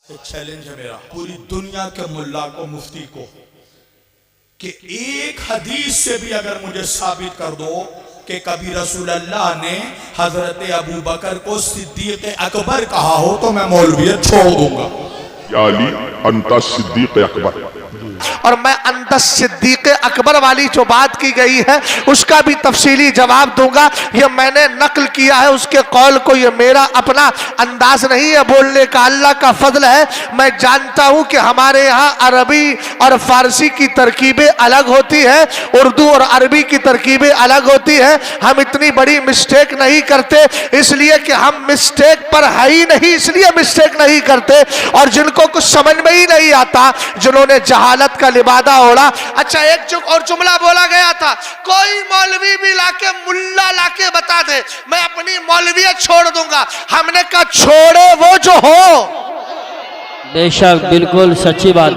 एक चैलेंज है मेरा पूरी दुनिया के मुल्ला को, मुफ्ती को, कि एक हदीस से भी अगर मुझे साबित कर दो कि कभी रसूल अल्लाह ने हजरत अबू बकर को सिद्दीक अकबर कहा हो तो मैं मौलवियत छोड़ दूंगा। या अली अंता सिद्दीक अकबर। और मैं अंदर सिद्दीक अकबर वाली जो बात की गई है उसका भी तफसीली जवाब दूंगा। ये मैंने नकल किया है उसके कौल को, ये मेरा अपना अंदाज नहीं है बोलने का, अल्लाह का फजल है। मैं जानता हूं कि हमारे यहाँ अरबी और फारसी की तरकीबें अलग होती है, उर्दू और अरबी की तरकीबें अलग होती है। हम इतनी बड़ी मिस्टेक नहीं करते इसलिए कि हम मिस्टेक पर है ही नहीं, इसलिए मिस्टेक नहीं करते। और जिनको कुछ समझ में ही नहीं आता, जिन्होंने जहालत का लिबादा ओढ़ा। अच्छा, एक और जुमला बोला गया था, कोई मौलवी भी लाके मुल्ला लाके बता दे मैं अपनी मौलवियत छोड़ दूंगा। हमने कहा छोड़े वो जो हो। बेशक, बिल्कुल सच्ची बात,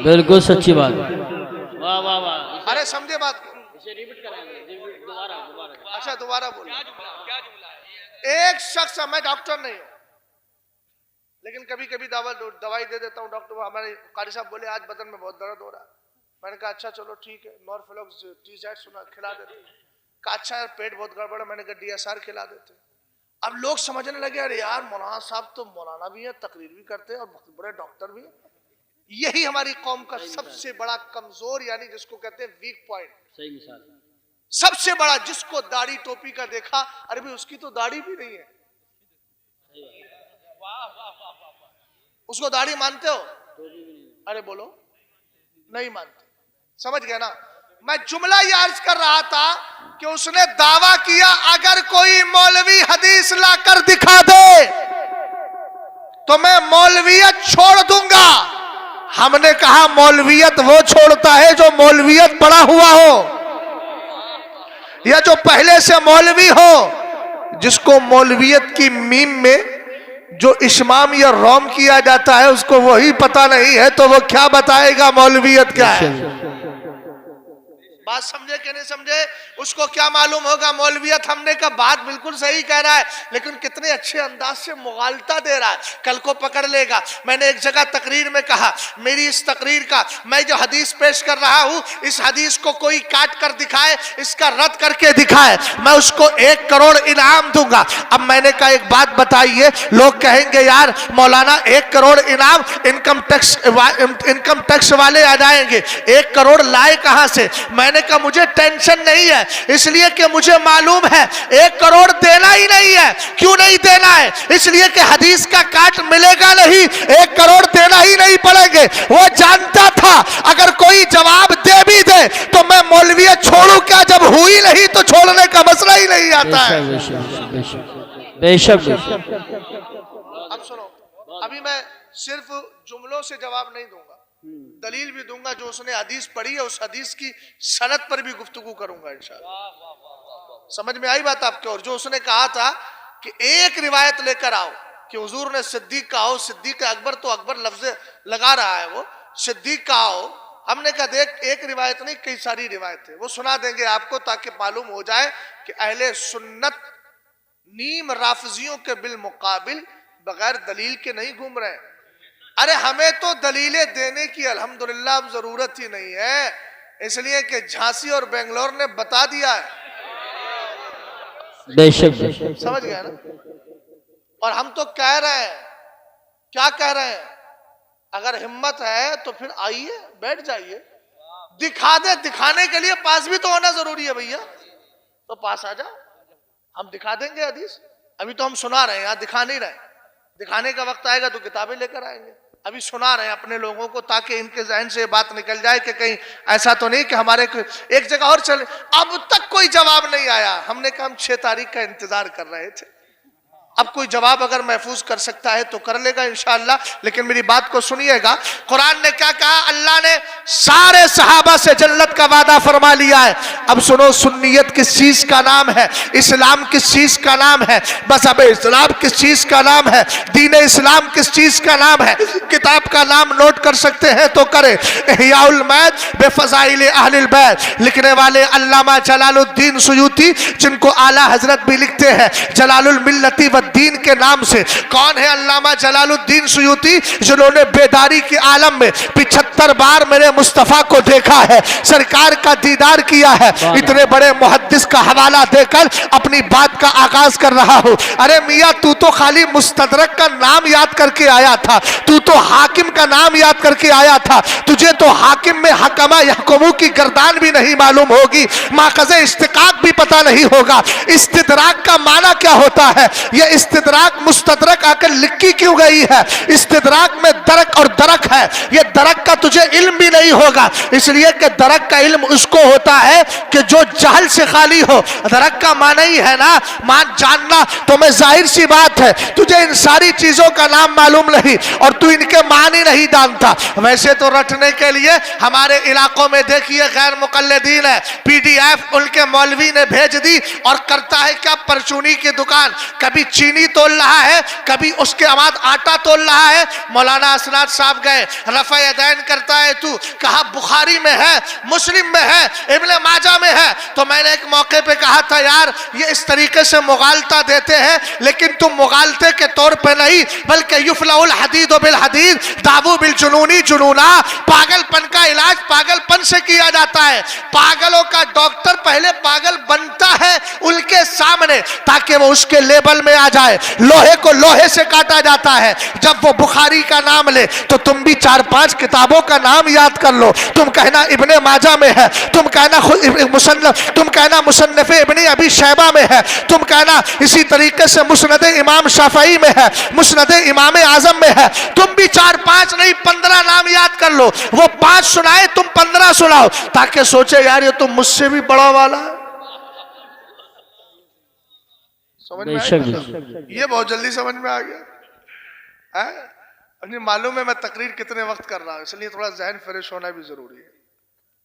बिल्कुल सच्ची बात। वाह वाह वाह। अरे समझे बात को, इसे रिपीट कराएंगे दोबारा। अच्छा दोबारा बोलो। क्या जुमला? एक शख्स, मैं डॉक्टर नहीं हूं लेकिन कभी कभी दवाई दे देता हूँ। डॉक्टर हमारे कारी साहब बोले आज बदन में बहुत दर्द हो रहा है। मैंने कहा अच्छा चलो ठीक है, नॉर्फेलॉक्स TZ सुना खिला देते। कहा अच्छा यार पेट बहुत गड़बड़ है, मैंने कहा DSR खिला देते। अब लोग समझने लगे अरे यार मौलाना साहब तो मौलाना भी है, तकरीर भी करते हैं और बड़े डॉक्टर भी है। यही हमारी कौम का सबसे बड़ा कमजोर, यानी जिसको कहते हैं वीक पॉइंट। सही मिसाल, सबसे बड़ा, जिसको दाढ़ी टोपी का देखा, अरे भाई उसकी तो दाढ़ी भी नहीं है, उसको दाढ़ी मानते हो? अरे बोलो नहीं मानते। समझ गए ना? मैं जुमला ये अर्ज कर रहा था कि उसने दावा किया अगर कोई मौलवी हदीस लाकर दिखा दे तो मैं मौलवियत छोड़ दूंगा। हमने कहा मौलवियत वो छोड़ता है जो मौलवियत पढ़ा हुआ हो या जो पहले से मौलवी हो। जिसको मौलवियत की मीम में जो इस्माम या रोम किया जाता है उसको वही पता नहीं है तो वो क्या बताएगा मौलवियत क्या है। बात समझे कि नहीं समझे? उसको क्या मालूम होगा मौलवियत? हमने कहा बात बिल्कुल सही कह रहा है लेकिन कितने अच्छे अंदाज से मुगालता दे रहा है, कल को पकड़ लेगा। मैंने एक जगह तकरीर में कहा मेरी इस तकरीर का, मैं जो हदीस पेश कर रहा हूं इस हदीस को कोई काट कर दिखाए, इसका रद्द करके दिखाए, मैं उसको 1 करोड़ इनाम दूंगा। अब मैंने कहा एक बात बताइए, लोग कहेंगे यार मौलाना 1 करोड़ इनाम, इनकम टैक्स वाले आ जाएंगे, 1 करोड़ लाए कहां से? मैंने का मुझे टेंशन नहीं है इसलिए कि मुझे मालूम है 1 करोड़ देना ही नहीं है। क्यों नहीं देना है? इसलिए कि हदीस का काट मिलेगा नहीं, 1 करोड़ देना ही नहीं पड़ेंगे। वो जानता था अगर कोई जवाब दे भी दे तो मैं मौलवियत छोड़ू क्या, जब हुई नहीं तो छोड़ने का मसला ही नहीं आता है। बेशक। अब सुनो, अभी मैं सिर्फ जुमलों से जवाब नहीं दूंगा, दलील भी दूंगा। जो उसने हदीस पढ़ी है उस हदीस की सनद पर भी गुफ्तगू करूंगा इंशाअल्लाह। समझ में आई बात आपके? और जो उसने कहा था कि एक रिवायत लेकर आओ कि हुजूर ने सिद्दीक कहा हो, सिद्दीक अकबर तो अकबर लफ्ज लगा रहा है, वो सिद्दीक कहा हो। हमने कहा देख एक रिवायत नहीं कई सारी रिवायतें वो सुना देंगे आपको ताकि मालूम हो जाए कि अहले सुन्नत नीम राफजियों के बिल मुकाबिल बगैर दलील के नहीं घूम रहे हैं। अरे हमें तो दलीलें देने की अल्हम्दुलिल्लाह अब जरूरत ही नहीं है, इसलिए कि झांसी और बेंगलोर ने बता दिया है। बेशक। समझ गए ना? और हम तो कह रहे हैं, क्या कह रहे हैं? अगर हिम्मत है तो फिर आइए, बैठ जाइए, दिखा दे। दिखाने के लिए पास भी तो होना जरूरी है भैया, तो पास आ जाओ, हम दिखा देंगे हदीस। अभी तो हम सुना रहे हैं, यहाँ दिखा नहीं रहे। दिखाने का वक्त आएगा तो किताबें लेकर आएंगे। अभी सुना रहे हैं अपने लोगों को ताकि इनके जहन से बात निकल जाए कि कहीं ऐसा तो नहीं कि हमारे एक जगह और चले। अब तक कोई जवाब नहीं आया। हमने कहा हम 6 तारीख का इंतजार कर रहे थे। अब कोई जवाब अगर महफूज कर सकता है तो कर लेगा इंशाअल्लाह। लेकिन मेरी बात को सुनिएगा, कुरान ने क्या कहा? अल्लाह ने सारे सहाबा से जन्नत का वादा फरमा लिया है। अब सुनो, सुन्नियत किस चीज का नाम है, इस्लाम किस चीज का नाम है, मज़हब इस्लाम किस चीज का नाम है, दीन इस्लाम किस चीज का नाम है। किताब का नाम नोट कर सकते हैं तो करें, इहयाउल मौत बेफज़ाइल अहलिल बैत, लिखने वाले अल्लामा जलालुद्दीन सुयूती, जिनको आला हजरत भी लिखते हैं जलालुल मिल्लती व दीन के नाम से। कौन है अल्लामा जलालुद्दीन सुयूती, जिन्होंने बेदारी के आलम में 75 बार मेरे मुस्तफ़ा को देखा है, सरकार का दीदार किया है। इतने बड़े मुहद्दिस का हवाला देकर अपनी बात का आगाज कर रहा हूं। अरे मियां, तू तो खाली मुस्तदरक का नाम याद करके आया था, तू तो हाकिम का नाम याद करके आया था, तुझे तो हाकिम में हकमा यहकुमू की गर्दान भी नहीं मालूम होगी, माखज़े इस्तिकाक भी पता नहीं होगा। इस्तिदराक का माना क्या होता है? यह इस्तिदराक मुस्तदरक आकर लिखी क्यों गई है? इस्तिदराक में दरक और दरक है, यह दरक का तुझे इल्म भी नहीं होगा, इसलिए कि दरक का इल्म उसको होता है कि जो जहल से खाली हो। दरक का माना ही है ना मान जानना, तो मैं जाहिर सी बात है तुझे इन सारी चीजों का नाम मालूम नहीं और तू इनके मानी नहीं जानता। वैसे तो रटने के लिए हमारे इलाकों में देखिए गैर मुकल्लिदीन है, PDF उनके मौलवी ने भेज दी और करता है क्या, परचूनी की दुकान, कभी चीनी तोल रहा है, कभी उसके बाद आटा तोल रहा है। मौलाना असनाद साहब गए, रफ़ा यदैन करता है, तू कहा बुखारी में है, मुस्लिम में है, इब्ने माजा में है। तो मैंने एक मौके पे कहा था यार ये इस तरीके से मुगालता देते हैं, लेकिन तुम मुगालते के तौर पे नहीं बल्कि युफलाउल हदीद बिल हदीद दावू बिल जुनूनी जुनूना, पागलपन का इलाज पागलपन से किया जाता है। पागलों का डॉक्टर पहले पागल बनता है उनके सामने ताकि वो उसके लेवल में आ जाए। लोहे को लोहे से काटा जाता है। जब वो बुखारी का नाम ले तो तुम भी 4-5 किताबों का नाम याद कर लो। तुम कहना इब्ने माजा में है, तुम कहना मुसन्नफ, तुम कहना मुसन्नफ इब्ने अबी शैबा में है, तुम कहना इसी तरीके से मुस्नद इमाम शाफई में है, मुस्नद इमाम आजम में है। तुम भी 4-5 नहीं 15 नाम याद कर लो। वो 5 सुनाए, तुम 15 सुनाओ, ताकि सोचे यार ये तो मुझसे भी बड़ा वाला है। समझ में आया? ये बहुत जल्दी समझ में आ गया है? नहीं मालूम है मैं तकरीर कितने वक्त कर रहा हूं, इसलिए थोड़ा जहन फ्रेश होना भी जरूरी है।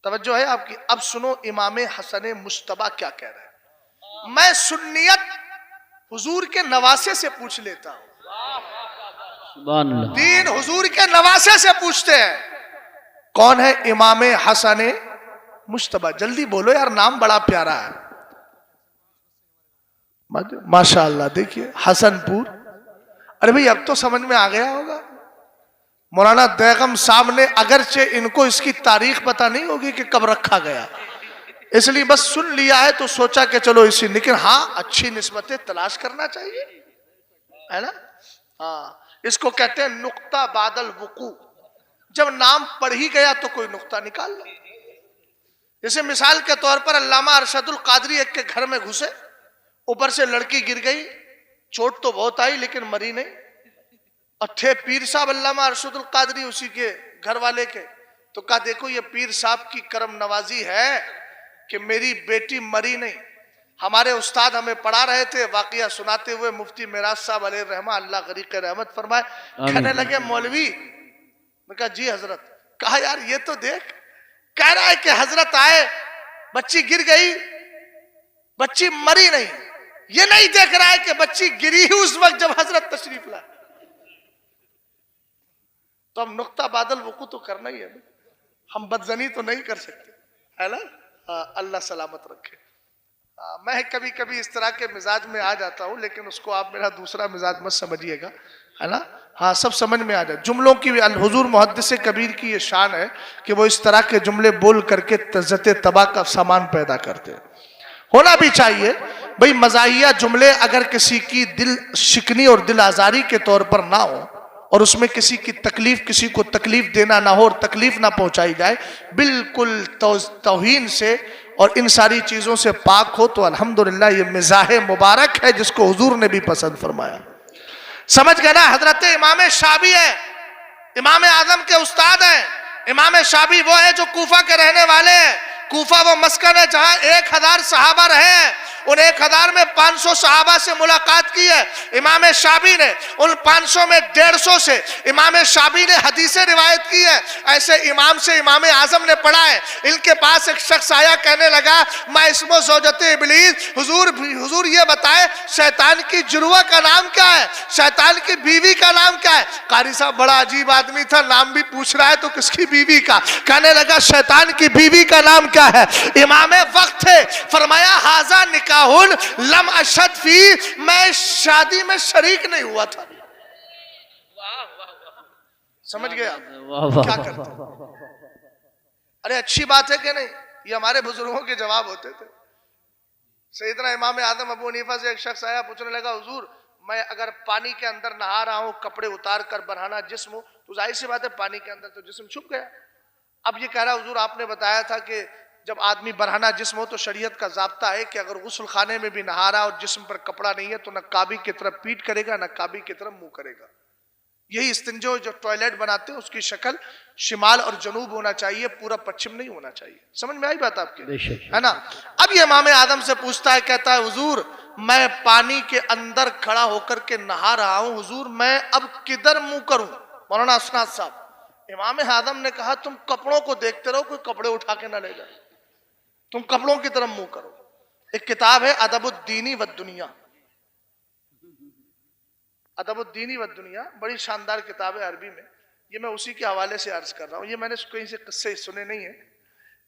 तवज्जो है आपकी। अब सुनो इमाम हसन मुश्तबा क्या कह रहे हैं। मैं सुन्नियत हुजूर के नवासे से पूछ लेता हूं, दीन हुजूर के नवासे से पूछते हैं। कौन है इमाम हसन मुश्तबा? जल्दी बोलो यार, नाम बड़ा प्यारा है माशाअल्लाह। देखिए हसनपुर। अरे भाई अब तो समझ में आ गया होगा। मौलाना दैगम साहब ने अगरचे इनको इसकी तारीख पता नहीं होगी कि कब रखा गया, इसलिए बस सुन लिया है तो सोचा कि चलो इसी, लेकिन हाँ अच्छी निस्बतें तलाश करना चाहिए, है ना। हाँ इसको कहते हैं नुक्ता बादल वुकू। जब नाम पढ़ ही गया तो कोई नुक्ता निकाल लो। जैसे मिसाल के तौर पर अल्लामा अरशदुल कादरी एक के घर में घुसे, ऊपर से लड़की गिर गई, चोट तो बहुत आई लेकिन मरी नहीं। और थे पीर साहब अल्लामा अरशदुल कादरी उसी के घर वाले के, तो कहा देखो ये पीर साहब की करम नवाजी है कि मेरी बेटी मरी नहीं। हमारे उस्ताद हमें पढ़ा रहे थे, वाकया सुनाते हुए मुफ्ती मिराज साहब अलैहि रहमा, अल्लाह गरीक रहमत फरमाए, कहने लगे मौलवी, मैं कहा जी हजरत। कहा यार ये तो देख, कह रहा है कि हजरत आए, बच्ची गिर गई, बच्ची मरी नहीं। ये नहीं देख रहा है कि बच्ची गिरी ही उस वक्त जब हजरत तशरीफ लाए। तो हम नुक्ता बादल वुकू तो करना ही है, हम बदजनी तो नहीं कर सकते, है ना। अल्लाह सलामत रखे। मैं कभी कभी इस तरह के मिजाज में आ जाता हूँ, लेकिन उसको आप मेरा दूसरा मिजाज मत समझिएगा, है ना। हाँ सब समझ में आ जाए। जुमलों की हुजूर मुहद्दिस कबीर की ये शान है कि वो इस तरह के जुमले बोल करके तज़्ज़त तबाह का सामान पैदा करते हैं। होना भी चाहिए भाई। मज़ाहिया जुमले अगर किसी की दिल शिकनी और दिल आज़ारी के तौर पर ना हो और उसमें किसी की तकलीफ, किसी को तकलीफ देना ना हो और तकलीफ ना पहुंचाई जाए, बिल्कुल तौहीन से और इन सारी चीज़ों से पाक हो, तो अल्हम्दुलिल्लाह ये मिजाह मुबारक है जिसको हुजूर ने भी पसंद फरमाया। समझ गए ना। हजरत इमाम शाबी है, इमाम आजम के उस्ताद हैं। इमाम शाबी वो है जो कूफा के रहने वाले हैं। कूफा वो मस्कन है जहां 1000 सहाबा रहे हैं। उन 1000 में 500 सहाबा से मुलाकात की है इमाम शाबी ने। उन 500 में 150 से इमाम शाबी ने हदीसें रिवायत की है। ऐसे इमाम से इमाम आजम ने पढ़ा है। इनके पास एक शख्स आया, कहने लगा मैं इसमो ज़ौजते इब्लीस, हुजूर ये बताए शैतान की जुर्वा का नाम क्या है, शैतान की बीवी का नाम क्या है। कारी साहब बड़ा अजीब आदमी था, नाम भी पूछ रहा है तो किसकी बीवी का। कहने लगा शैतान की बीवी का नाम क्या है। इमाम वक्त थे, फरमाया हाजा निकाह निकाहुन लम अशद फी, मैं शादी में शरीक नहीं हुआ था। समझ गया क्या करते? अरे अच्छी बात है कि नहीं? ये हमारे बुजुर्गों के जवाब होते थे। सैयदना इमाम आदम अबू हनीफा से एक शख्स आया, पूछने लगा हुजूर मैं अगर पानी के अंदर नहा रहा हूं, कपड़े उतार कर बरहाना जिस्म हूं, तो जाहिर सी बात है पानी के अंदर तो जिस्म छुप गया। अब ये कह रहा हुजूर आपने बताया था कि जब आदमी बरहाना जिस्म हो तो शरीयत का ज़ाब्ता है कि अगर गुस्ल खाने में भी नहा रहा और जिस्म पर कपड़ा नहीं है तो न काबी की तरफ पीठ करेगा न काबी की तरफ मुंह करेगा। यही इस्तिंजो जो टॉयलेट बनाते हैं उसकी शक्ल शिमाल और जनूब होना चाहिए, पूरा पश्चिम नहीं होना चाहिए। समझ में आई बात आपके, है ना? अब ये इमाम आदम से पूछता है, कहता है हुजूर मैं पानी के अंदर खड़ा होकर के नहा रहा हूं, हुजूर मैं अब किधर मुंह करूं? मौलाना असनाद साहब, इमाम आदम ने कहा तुम कपड़ों को देखते रहो, कोई कपड़े उठा के ना ले जाए, तुम कपड़ों की तरफ मुंह करो। एक किताब है अदबुद्दीनी व दुनिया, अदबुद्दीनी व दुनिया, बड़ी शानदार किताब है अरबी में। ये मैं उसी के हवाले से अर्ज कर रहा हूँ, ये मैंने कहीं से किस्से सुने नहीं है,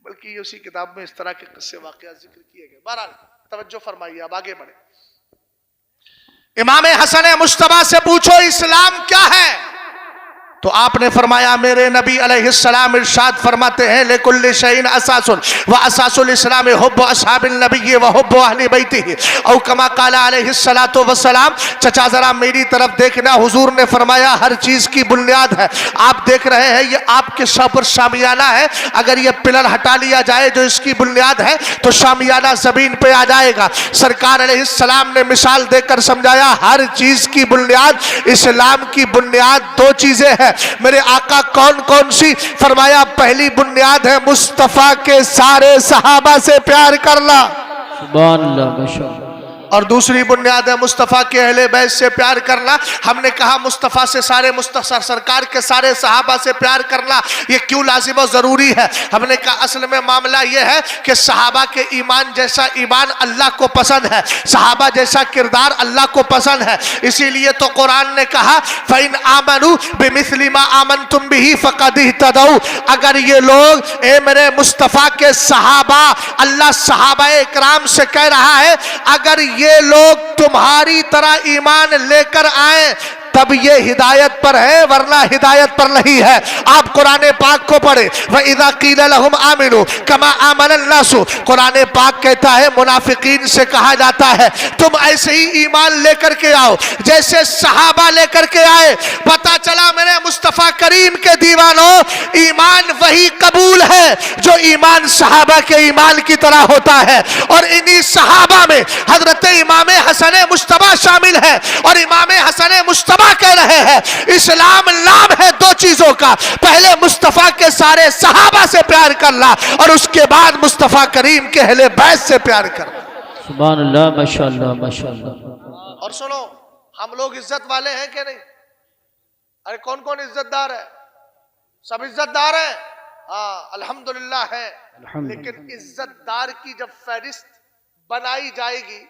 बल्कि ये उसी किताब में इस तरह के किस्से वाकया जिक्र किए गए। बहरहाल तवज्जो फरमाइए, अब आगे बढ़े। इमाम हसन मुश्तबा से पूछो इस्लाम क्या है, तो आपने फरमाया मेरे नबी अलैहिस्सलाम इरशाद फरमाते हैं लिकुल्लि शैइन असासुन व असासुल इस्लाम हुब्बु अस्हाबिन नबी व हुब्बु अहली बैतिही औ कमा काला अलैहिस्सलातु वस्सलाम। चचा जरा मेरी तरफ देखना, हुजूर ने फरमाया हर चीज की बुनियाद है। आप देख रहे हैं ये आपके सर पर शामियाना है, अगर ये पिलर हटा लिया जाए जो इसकी बुनियाद है तो शामियाना जमीन पे आ जाएगा। सरकार अलैहिस्सलाम ने मिसाल देकर समझाया हर चीज की बुनियाद, इस्लाम की बुनियाद दो चीजें हैं। मेरे आका कौन कौन सी? फरमाया पहली बुनियाद है मुस्तफा के सारे सहाबा से प्यार करना, सुभान अल्लाह, माशाअल्लाह। और दूसरी बुनियाद है मुस्तफ़ा के अहले बैत से प्यार करना। हमने कहा मुस्तफ़ा से सारे मुस्तफ़ा सरकार के सारे सहाबा से प्यार करना ये क्यों लाजिम और ज़रूरी है? हमने कहा असल में मामला ये है कि सहाबा के ईमान जैसा ईमान अल्लाह को पसंद है, सहाबा जैसा किरदार अल्लाह को पसंद है। इसीलिए तो कुरान ने कहा फ़इन आमनू बिमिस्लि मा आमनतुम बिही फ़क़द इह्तदौ। अगर ये लोग ए मेरे मुस्तफ़ा के सहाबा, अल्लाह सहाबा इकराम से कह रहा है अगर ये लोग तुम्हारी तरह ईमान लेकर आए तब ये हिदायत पर है, वरना हिदायत पर नहीं है। आप कुरान पाक को पढ़े, व इज़ा क़ील लहुम आमिनू कमा आमनन नासु। कुरान पाक कहता है मुनाफिकीन से कहा जाता है तुम ऐसे ही ईमान लेकर के आओ जैसे सहाबा लेकर के आए। पता चला मेरे मुस्तफ़ा करीम के दीवानों, ईमान वही कबूल है जो ईमान सहाबा के ईमान की तरह होता है। और इन्हीं सहाबा में हजरत इमाम हसन मुश्तबा शामिल है। और इमाम हसन मुश्तबा कह रहे हैं इस्लाम नाम है दो चीजों का, पहले मुस्तफा के सारे सहाबा से प्यार करना और उसके बाद मुस्तफा करीम के अहले बैत से प्यार करना। सुभान अल्लाह, माशाअल्लाह, माशाअल्लाह। और सुनो, हम लोग इज्जत वाले हैं कि नहीं? अरे कौन कौन इज्जतदार है? सब इज्जतदार है, हाँ अल्हम्दुलिल्लाह है। लेकिन इज्जतदार की जब फहरिस्त बनाई जाएगी,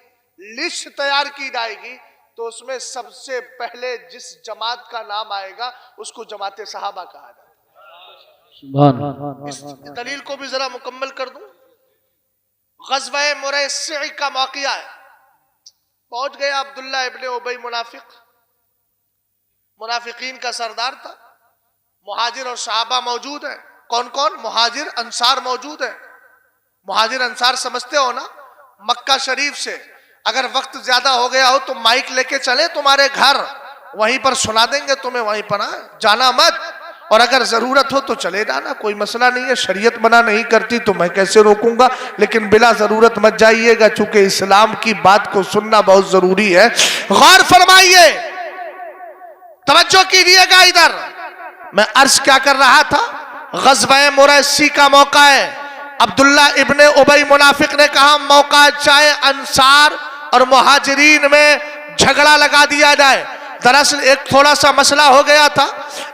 लिस्ट तैयार की जाएगी, तो उसमें सबसे पहले जिस जमात का नाम आएगा उसको जमात सहाबा कहा जाता है। इस दलील को भी जरा मुकम्मल कर दूं। ग़ज़वा मुरैसी का वाक़या है। पहुंच गया अब्दुल्ला इब्ने उबई, मुनाफिकीन का सरदार था। मुहाजिर और सहाबा मौजूद हैं। कौन कौन? मुहाजिर अंसार मौजूद है। मुहाजिर अंसार समझते हो ना? मक्का शरीफ से अगर वक्त ज्यादा हो गया हो तो माइक लेके चले तुम्हारे घर, वहीं पर सुना देंगे तुम्हें, वहीं पर जाना मत। और अगर जरूरत हो तो चले जाना, कोई मसला नहीं है, शरीयत मना नहीं करती तो मैं कैसे रोकूंगा, लेकिन बिला जरूरत मत जाइएगा, चूंकि इस्लाम की बात को सुनना बहुत जरूरी है। गौर फरमाइए, तवज्जो कीजिएगा। इधर मैं अर्ज क्या कर रहा था, ग़ज़वा मुरैसी का मौका है। अब्दुल्ला इब्ने उबई मुनाफिक ने कहा मौका चाहे अंसार और मुहाजिरीन में झगड़ा लगा दिया जाए। दरअसल एक थोड़ा सा मसला हो गया था।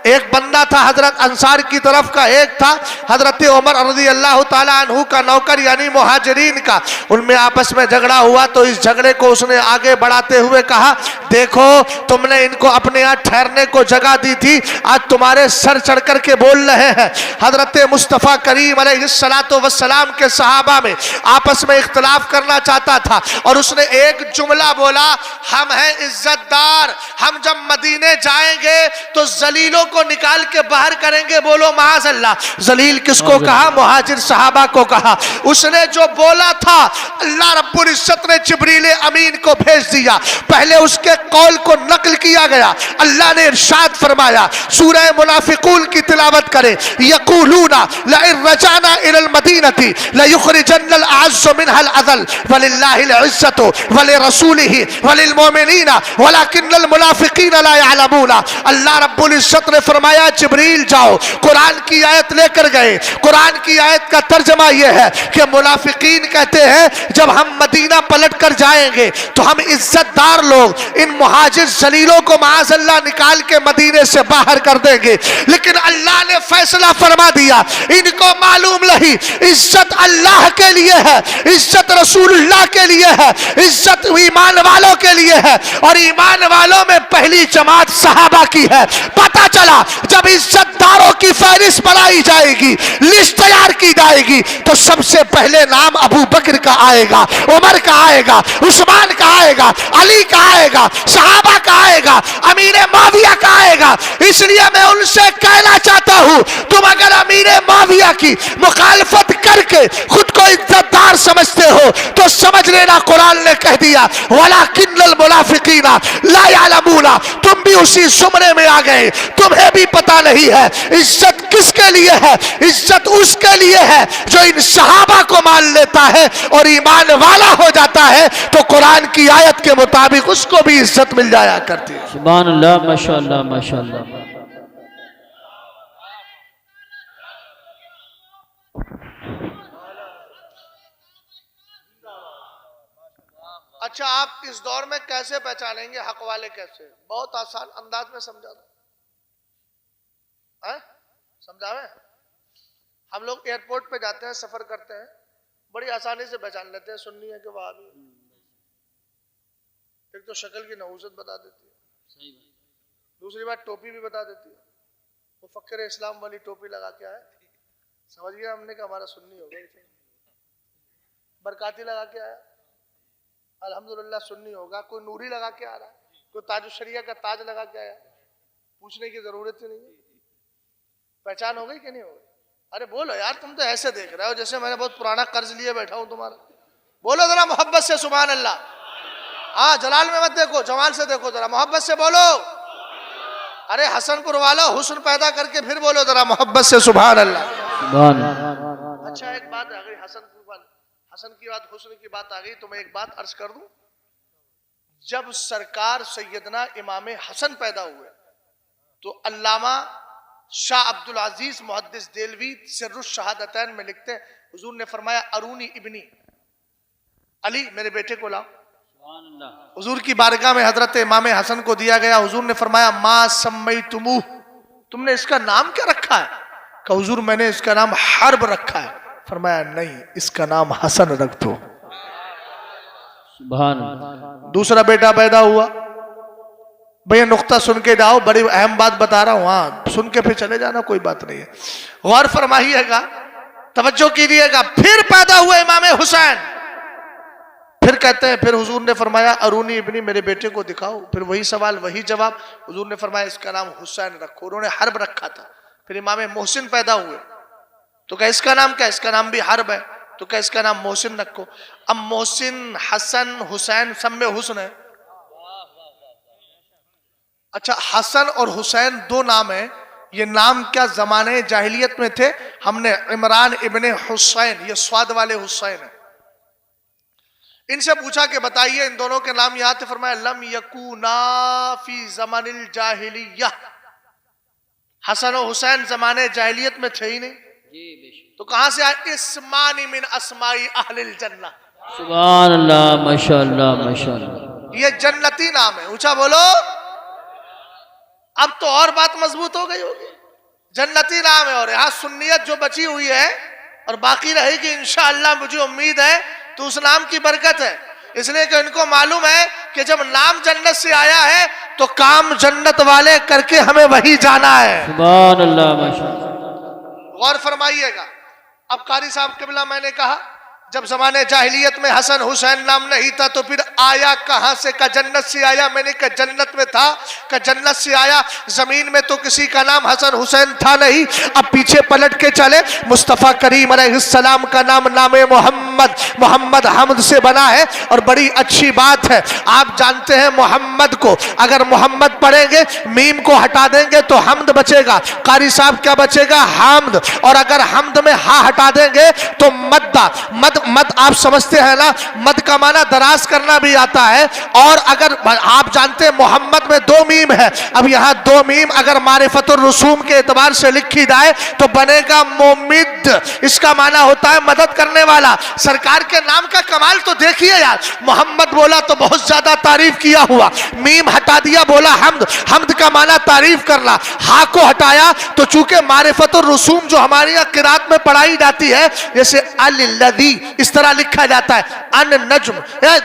एक बंदा था हजरत अंसार की तरफ का, एक था हजरत उमर रज़ी अल्लाह ताला अन्हु का नौकर यानी मुहाजिरीन का। उनमें आपस में झगड़ा हुआ तो इस झगड़े को उसने आगे बढ़ाते हुए कहा, देखो तुमने इनको अपने यहाँ ठहरने को जगह दी थी, आज तुम्हारे सर चढ़ करके बोल रहे हैं। हजरत मुस्तफ़ा करीम अलैहिस्सलातु वस्सलाम के सहाबा में आपस में इख्तिलाफ करना चाहता था और उसने एक जुमला बोला, हम हैं इज्जतदार, हम जब मदीने जाएंगे तो जलीलों को निकाल के बाहर करेंगे। बोलो माज़अल्लाह। जलील किसको कहा? मुहाजिर सहाबा को कहा। उसने जो बोला था अल्लाह रब्बुल इज्जत ने जिब्रील अमीन को भेज दिया, पहले उसके कौल को नकल किया गया। अल्लाह ने इरशाद फरमाया, सूरह मुनाफिकून की तिलावत करें, यक़ूलूना लइन रजाना इलल मदीनती लयुखरिजन्नल अअज़्ज़ु मिनहल अज़ल वलिल्लाहिल इज्जतु वलिरसूलिही वलिलमुमिनीना वलाकिन्नल मुनाफिकीना ला यअलमूना। अल्लाह रब्बुल इज्जत ने फरमाया, जिब्रील जाओ, कुरान की आयत लेकर गए। कुरान की आयत का तर्जमा यह है कि मुनाफिकीन कहते हैं जब हम मदीना पलट कर जाएंगे तो हम इज्जतदार लोग इन मुहाजिर जलीलों को माज़अल्लाह निकाल के मदीने से बाहर कर देंगे। लेकिन अल्लाह ने फैसला फरमा दिया, इनको मालूम नहीं इज्जत अल्लाह के लिए है, इज्जत रसूलुल्लाह के लिए है, इज्जत ईमान वालों के लिए है और ईमान वालों में पहली जमात सहाबा की है। पता चला जब इज्जतदारों की फहरिस्त बनाई जाएगी, लिस्ट तैयार की जाएगी तो सबसे पहले नाम अबू बकर का आएगा, उमर का आएगा, उस्मान का आएगा, अली का आएगा, सहाबा का आएगा, अमीर माविया का आएगा। इसलिए मैं उनसे कहना चाहता हूं, तुम अगर अमीर माविया की मुखालफत करके खुद को इज्जतदार समझते हो तो समझ लेना कुरान ने कह दिया, वलाकिन्नल मुनाफिकीना ला यअलमूना। तुम भी उसी जुमरे में आ गए, तुम्हें भी पता नहीं है इज्जत किसके लिए है। इज्जत उसके लिए है जो इन सहाबा को मान लेता है और ईमान वाला हो जाता है तो कुरान की आयत के मुताबिक उसको भी इज्जत मिल जाया करती है। सुभान अल्लाह, माशाअल्लाह माशाअल्लाह। अच्छा, आप इस दौर में कैसे पहचानेंगे हक वाले? कैसे? बहुत आसान अंदाज में समझा दो, समझावे। हम लोग एयरपोर्ट पे जाते हैं, सफर करते हैं, बड़ी आसानी से पहचान लेते हैं सुन्नी है कि वहाबी। एक तो शक्ल की नहूसत बता देती है, दूसरी बात टोपी भी बता देती है। वो फक्र इस्लाम वाली टोपी लगा के आए, समझ गया हमने कि हमारा सुन्नी हो गया। बरकाती लगा के आया, अल्हम्दुलिल्लाह सुन्नी होगा। कोई नूरी लगा के आ रहा है, कोई ताजुशरिया का ताज लगा के आया, पूछने की जरूरत ही नहीं है। पहचान हो गई कि नहीं हो गई? अरे बोलो यार, तुम तो ऐसे देख रहे हो जैसे मैंने बहुत पुराना कर्ज लिए बैठा हूं तुम्हारा। बोलो जरा मोहब्बत से सुभान अल्लाह। हाँ, जलाल में मत देखो, जमाल से देखो, जरा मोहब्बत से बोलो। अरे हसनपुर वालों, हुस्न पैदा करके फिर बोलो जरा मोहब्बत से सुभान अल्लाह। अच्छा, एक बात आ गई, हसन की बात, हुस्न की बात आ गई तो मैं एक बात अर्ज कर दूं। जब सरकार सैयदना इमाम हसन पैदा हुए तो अल्लामा शाह अब्दुल अजीज मुहद्दिस देलवी सिर्रुश शहादतैन में लिखते हैं, हुजूर ने फरमाया, अरूनी इब्नी, अली मेरे बेटे को लाओ। हुजूर की बारगाह में हजरत इमाम हसन को दिया गया। हुजूर ने फरमाया, मा सम्मैतुमूह, तुमने इसका नाम क्या रखा है? कहा हुजूर मैंने इसका नाम हर्ब रखा है। फरमाया नहीं, इसका नाम हसन रख दो। दूसरा बेटा पैदा हुआ। भैया नुक्ता सुन के जाओ, बड़ी अहम बात बता रहा हूं, हाँ सुन के फिर चले जाना, कोई बात नहीं है, गौर फरमाइएगा, तवज्जो कीजिएगा। फिर पैदा हुआ इमाम हुसैन। फिर कहते हैं, फिर हुजूर ने फरमाया, अरूनी इब्नी, मेरे बेटे को दिखाओ। फिर वही सवाल वही जवाब। हुजूर ने फरमाया, इसका नाम हुसैन रखो। उन्होंने हर्ब रखा था। फिर इमाम मोहसिन पैदा हुए तो क्या इसका नाम क्या? इसका नाम भी हर्ब है, तो क्या इसका नाम मोहसिन रखो। अब मोहसिन, हसन, हुसैन सब में हुस्न है। अच्छा, हसन और हुसैन दो नाम है, ये नाम क्या जमाने जाहिलियत में थे? हमने इमरान इब्ने हुसैन, ये स्वाद वाले हुसैन है। इनसे पूछा कि बताइए इन दोनों के नाम याद थे? फरमाया, लम यकूना फी ज़मानिल जाहिलिया, हसन और हुसैन जमाने जाहिलियत में थे ही नहीं। तो कहां से आए? इस्मानी मिन अस्माई अहलिल जन्नह। सुभान अल्लाह, माशाअल्लाह माशाअल्लाह। ये जन्नती नाम है, ऊंचा बोलो। अब तो और बात मजबूत हो गई होगी। जन्नती नाम है और यहाँ सुन्नियत जो बची हुई है और बाकी रहेगी इंशाअल्लाह, मुझे उम्मीद है तो उस नाम की बरकत है। इसलिए कि इनको मालूम है कि जब नाम जन्नत से आया है तो काम जन्नत वाले करके हमें वही जाना है। सुभान अल्लाह माशाअल्लाह। गौर फरमाइएगा। अब कारी साहब किबला, मैंने कहा जब जमाने जाहिलियत में हसन हुसैन नाम नहीं था तो फिर आया कहां से? का जन्नत से आया। मैंने कहा जन्नत में था, का जन्नत से आया। जमीन में तो किसी का नाम हसन हुसैन था नहीं। अब पीछे पलट के चले, मुस्तफ़ा करीम अलैहिस्सलाम का नाम नामे मोहम्मद, मोहम्मद हमद से बना है। और बड़ी अच्छी बात है, आप जानते हैं मोहम्मद को अगर मोहम्मद पढ़ेंगे, मीम को हटा देंगे तो हमद बचेगा। कारी साहब क्या बचेगा? हमद। और अगर हमद में हा हटा देंगे तो मद्दा, मद आप समझते हैं ना, मद का माना दराज करना भी आता है। और अगर आप जानते हैं मोहम्मद में दो मीम है, अब यहां दो मीम अगर मारिफतुर रसूम के एतबार से लिखी जाए तो बनेगा मोमिद। इसका माना होता है मदद करने वाला। सरकार के नाम का कमाल तो देखिए यार, मोहम्मद बोला तो बहुत ज्यादा तारीफ किया हुआ, मीम हटा दिया बोला हमद। हमद का माना तारीफ करना, हा को हटाया तो चूंकि मारिफतुर रसूम जो हमारे यहाँ किरात में पढ़ाई जाती है, जैसे अल-लदी इस तरह लिखा जाता है, अन नज्म,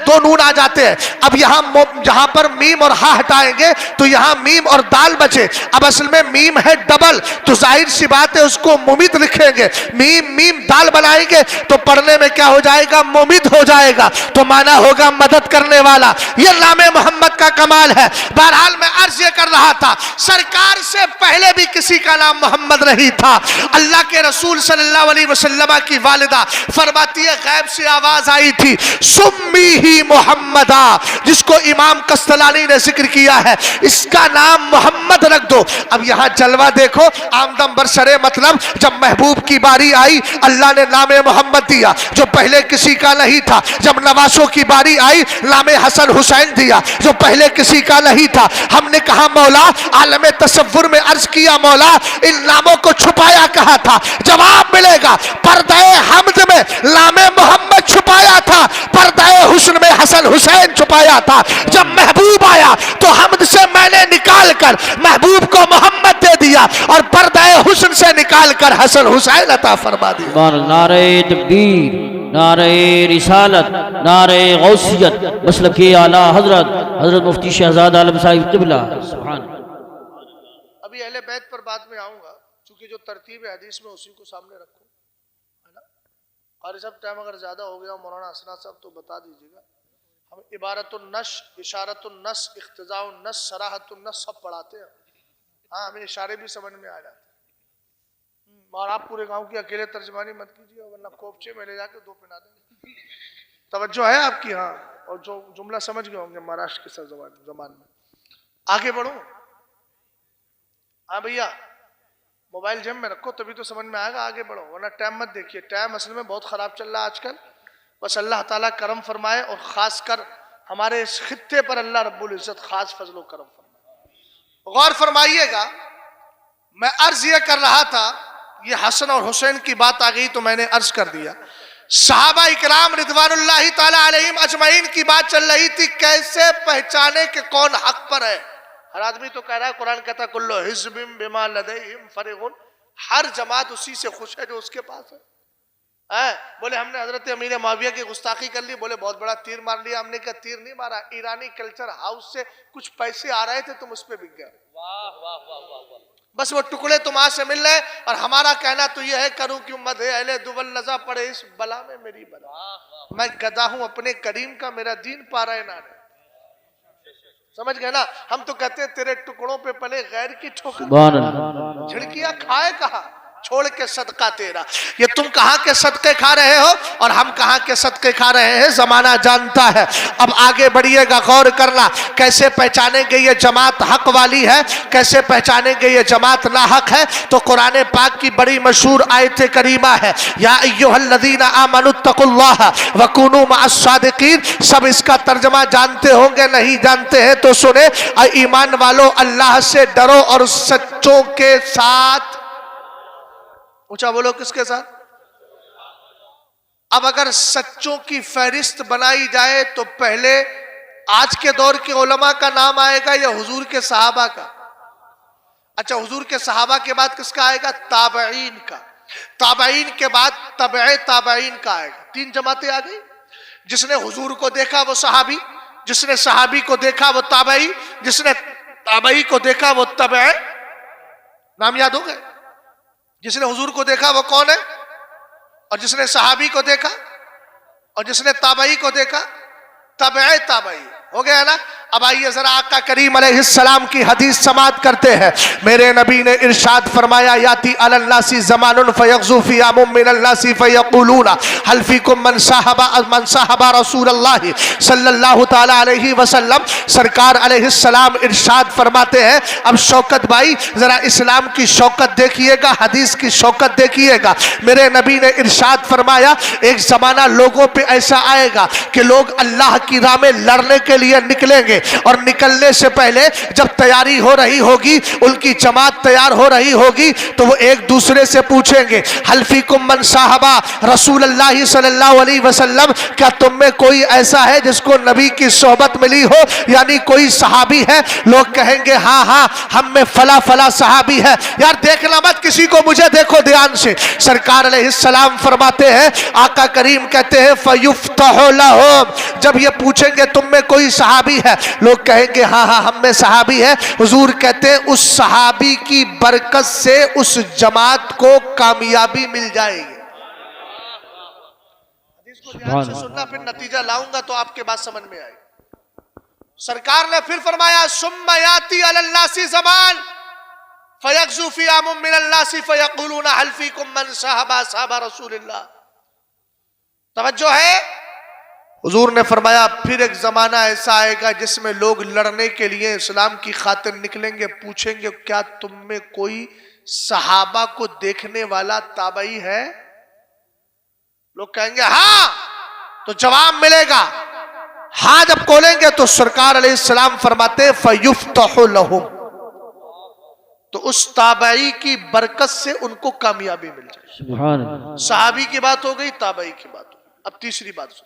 दो नून आ जाते हैं। अब यहाँ जहां पर मीम और हा हटाएंगे तो यहाँ मीम और दाल बचे। अब असल में मीम है डबल, तो जाहिर सी बात है उसको मुमिद लिखेंगे। मीम मीम दाल बनाएंगे तो पढ़ने में क्या हो जाएगा? मुमिद हो जाएगा। तो माना होगा मदद करने वाला। ये नामे मोहम्मद का कमाल है। बहरहाल मैं अर्ज ये कर रहा था, सरकार से पहले भी किसी का नाम मोहम्मद नहीं था। अल्लाह के रसूल सल्लल्लाहु अलैहि वसल्लम की वालिदा फरमाती है, गैब से आवाज आई थी, सुम्मी ही मोहम्मदा, जिसको इमाम कस्तलानी ने जिक्र किया है, इसका नाम मोहम्मद रख दो। अब यहां जलवा देखो, आमदम बरसरे, मतलब जब महबूब की बारी आई अल्लाह ने नामे मोहम्मद दिया जो पहले किसी का नहीं था। जब नवासों की बारी आई नामे हसन हुसैन दिया जो पहले किसी का नहीं था। हमने कहा मौला, आलम तसव्वुर में अर्ज किया मौला, इन नामों को छुपाया कहा था? जवाब मिलेगा, पर्दे हमद में नामे मोहम्मद छुपाया था, पर्दे हुस्न में हसन हुसैन छुपाया था। जब महबूब आया तो हमद से मैंने निकाल कर महबूब को मोहम्मद दे दिया और पर्दे हुस्न से निकाल कर हसन हुसैन अता फरमा दिया। नारे तकबीर, नारे रिसालत, नारे गौसियत, मसलब के आला हजरत हजरत मुफ्ती शहजाद आलम साहिब किबला। सुभान। अभी अहले बैत पर बाद में आऊंगा, क्योंकि जो तरतीब है हदीस में उसी को सामने रखो, है ना। कारी साहब टाइम अगर ज्यादा हो गया मौलाना हसना साहब तो बता दीजिएगा। हम इबारतुन नश, इशारतुन नस, इख्तिजाउन नस, सराहतुन नस सब पढ़ाते हैं। हाँ, हमें इशारे भी समझ में आ जाते हैं। और आप पूरे गांव की अकेले तर्जमानी मत कीजिए, वरना कोपचे में ले जाके दो पिना देंगे। तवज्जो है आपकी? हाँ, और जो जुमला समझ गए होंगे महाराष्ट्र के जबान में। आगे बढ़ो। हाँ भैया, मोबाइल जेब में रखो तभी तो समझ में आएगा। आगे बढ़ो, वरना टाइम मत देखिए। टाइम असल में बहुत खराब चल रहा है आजकल। बस अल्लाह ताला करम फरमाए और खासकर हमारे इस खित्ते पर अल्लाह रब्बुल इज्जत खास फजलो करम फरमाए। गौर फरमाइएगा, मैं अर्ज ये कर रहा था, ये हसन और हुसैन की बात आ गई तो मैंने अर्ज कर दिया। सहाबा इकराम रिदवानुल्लाहि ताला अलैहिम अजमईन की बात चल रही थी, कैसे पहचाने कि कौन हक पर है। हर आदमी तो कह रहा है, कुरान कहता है कुल्लु हिज़्बिम बिमा लदैहिम फरिहुन, हर जमात उसी से खुश है जो उसके पास है। बोले हमने हजरत अमीर माविया की गुस्ताखी कर ली, बोले बहुत बड़ा तीर मार लिया। हमने कहा तीर नहीं मारा, ईरानी कल्चर हाउस से कुछ पैसे आ रहे थे, तुम उस पर बिक गए। बस वो टुकड़े तुम आज से मिल रहे। और हमारा कहना तो यह है, करूं क्यों मदे अहले दुवल नजा पड़े इस बला में मेरी बला। मैं गदा हूं अपने करीम का, मेरा दीन पा रहे ना रहे। समझ गए ना। हम तो कहते हैं तेरे टुकड़ों पे पले गैर की ठोकर, झिड़कियां खाए कहा छोड़ के सदका तेरा। ये तुम कहां के सदके खा रहे हो और हम कहां के सदके खा रहे हैं, जमाना जानता है। अब आगे बढ़िएगा, गौर करना, कैसे पहचानेंगे ये जमात हक वाली है, कैसे पहचानेंगे ये जमात ना हक है। तो कुरान पाक की बड़ी मशहूर आयत करीमा है, या अय्युहल्लज़ीना आमनुत्तकुल्लाह वकुनू मअस्सादिकीन। सब इसका तर्जमा जानते होंगे, नहीं जानते हैं तो सुने। ईमान वालों, अल्लाह से डरो और सच्चों के साथ। ऊंचा बोलो, किसके साथ? अब अगर सच्चों की फहरिस्त बनाई जाए तो पहले आज के दौर के उलमा का नाम आएगा या हुजूर के सहाबा का? अच्छा, हुजूर के सहाबा के बाद किसका आएगा? ताबईन का। ताबईन के बाद तबे ताबईन का आएगा। 3 जमातें आ गई। जिसने हुजूर को देखा वो सहाबी, जिसने सहाबी को देखा वो ताबई, जिसने ताबई को देखा वो तबे। नाम याद हो गए? जिसने हुजूर को देखा वो कौन है, और जिसने सहाबी को देखा, और जिसने ताबई को देखा, तबे ताबई। हो गया ना? अब आइए जरा आका करीम अलैहिस्सलाम की हदीस समाअत करते हैं। मेरे नबी ने इरशाद फरमाया, याती अलन्नासी ज़मानुन फयग़ज़ु फ़ियामुम मिनन्नासी फ़यक़ूलूना हल फ़ीकुम मन साहबा रसूलुल्लाह सल्लल्लाहु तआला अलैहि वसल्लम। सरकार अलैहिस्सलाम इरशाद फरमाते हैं, अब शौकत भाई जरा इस्लाम की शौकत देखिएगा, हदीस की शौकत देखिएगा। मेरे नबी ने इरशाद फरमाया, एक ज़माना लोगों पे ऐसा आएगा कि लोग अल्लाह की राह में लड़ने के लिए निकलेंगे, और निकलने से पहले जब तैयारी हो रही होगी, उनकी जमात तैयार हो रही होगी, तो वो एक दूसरे से पूछेंगे, हल फ़ीकुम मन साहबा रसूलुल्लाह सल्लल्लाहु अलैहि वसल्लम, क्या तुम में कोई ऐसा है जिसको नबी की सोहबत मिली हो, यानी कोई सहाबी है? लोग कहेंगे हाँ हाँ, हम में फला फला सहाबी है। यार देखना मत किसी को, मुझे देखो ध्यान से। सरकार अलैहिस्सलाम फरमाते हैं, आका करीम कहते हैं, फयुफ्तहु लहुम, जब ये पूछेंगे तुम में कोई सहाबी है, लोग कहेंगे हाँ हाँ हम में सहाबी है। हुजूर कहते हैं उस सहाबी की बरकत से उस जमात को कामयाबी मिल जाएगी। हदीस को ध्यान से सुनना, फिर नतीजा लाऊंगा तो आपके बात समझ में आएगी। सरकार ने फिर फरमाया, सुम्मा याती अलन्नासी ज़मान फयग़ज़ु फ़ियामुम मिनन्नासी फ़यक़ूलूना हल फ़ीकुम मन साहबा रसूलुल्लाह। तवज्जो है? हुजूर ने फरमाया, फिर एक जमाना ऐसा आएगा जिसमें लोग लड़ने के लिए इस्लाम की खातिर निकलेंगे, पूछेंगे क्या तुम में कोई सहाबा को देखने वाला ताबई है? लोग कहेंगे हाँ, तो जवाब मिलेगा। हाँ जब बोलेंगे तो सरकार अलैहिस्सलाम फरमाते फयुफ्तहु लहुम, तो उस ताबई की बरकत से उनको कामयाबी मिल जाए। सुभान अल्लाह। सहाबी की बात हो गई, ताबई की बात हो गई। अब तीसरी बात सुन,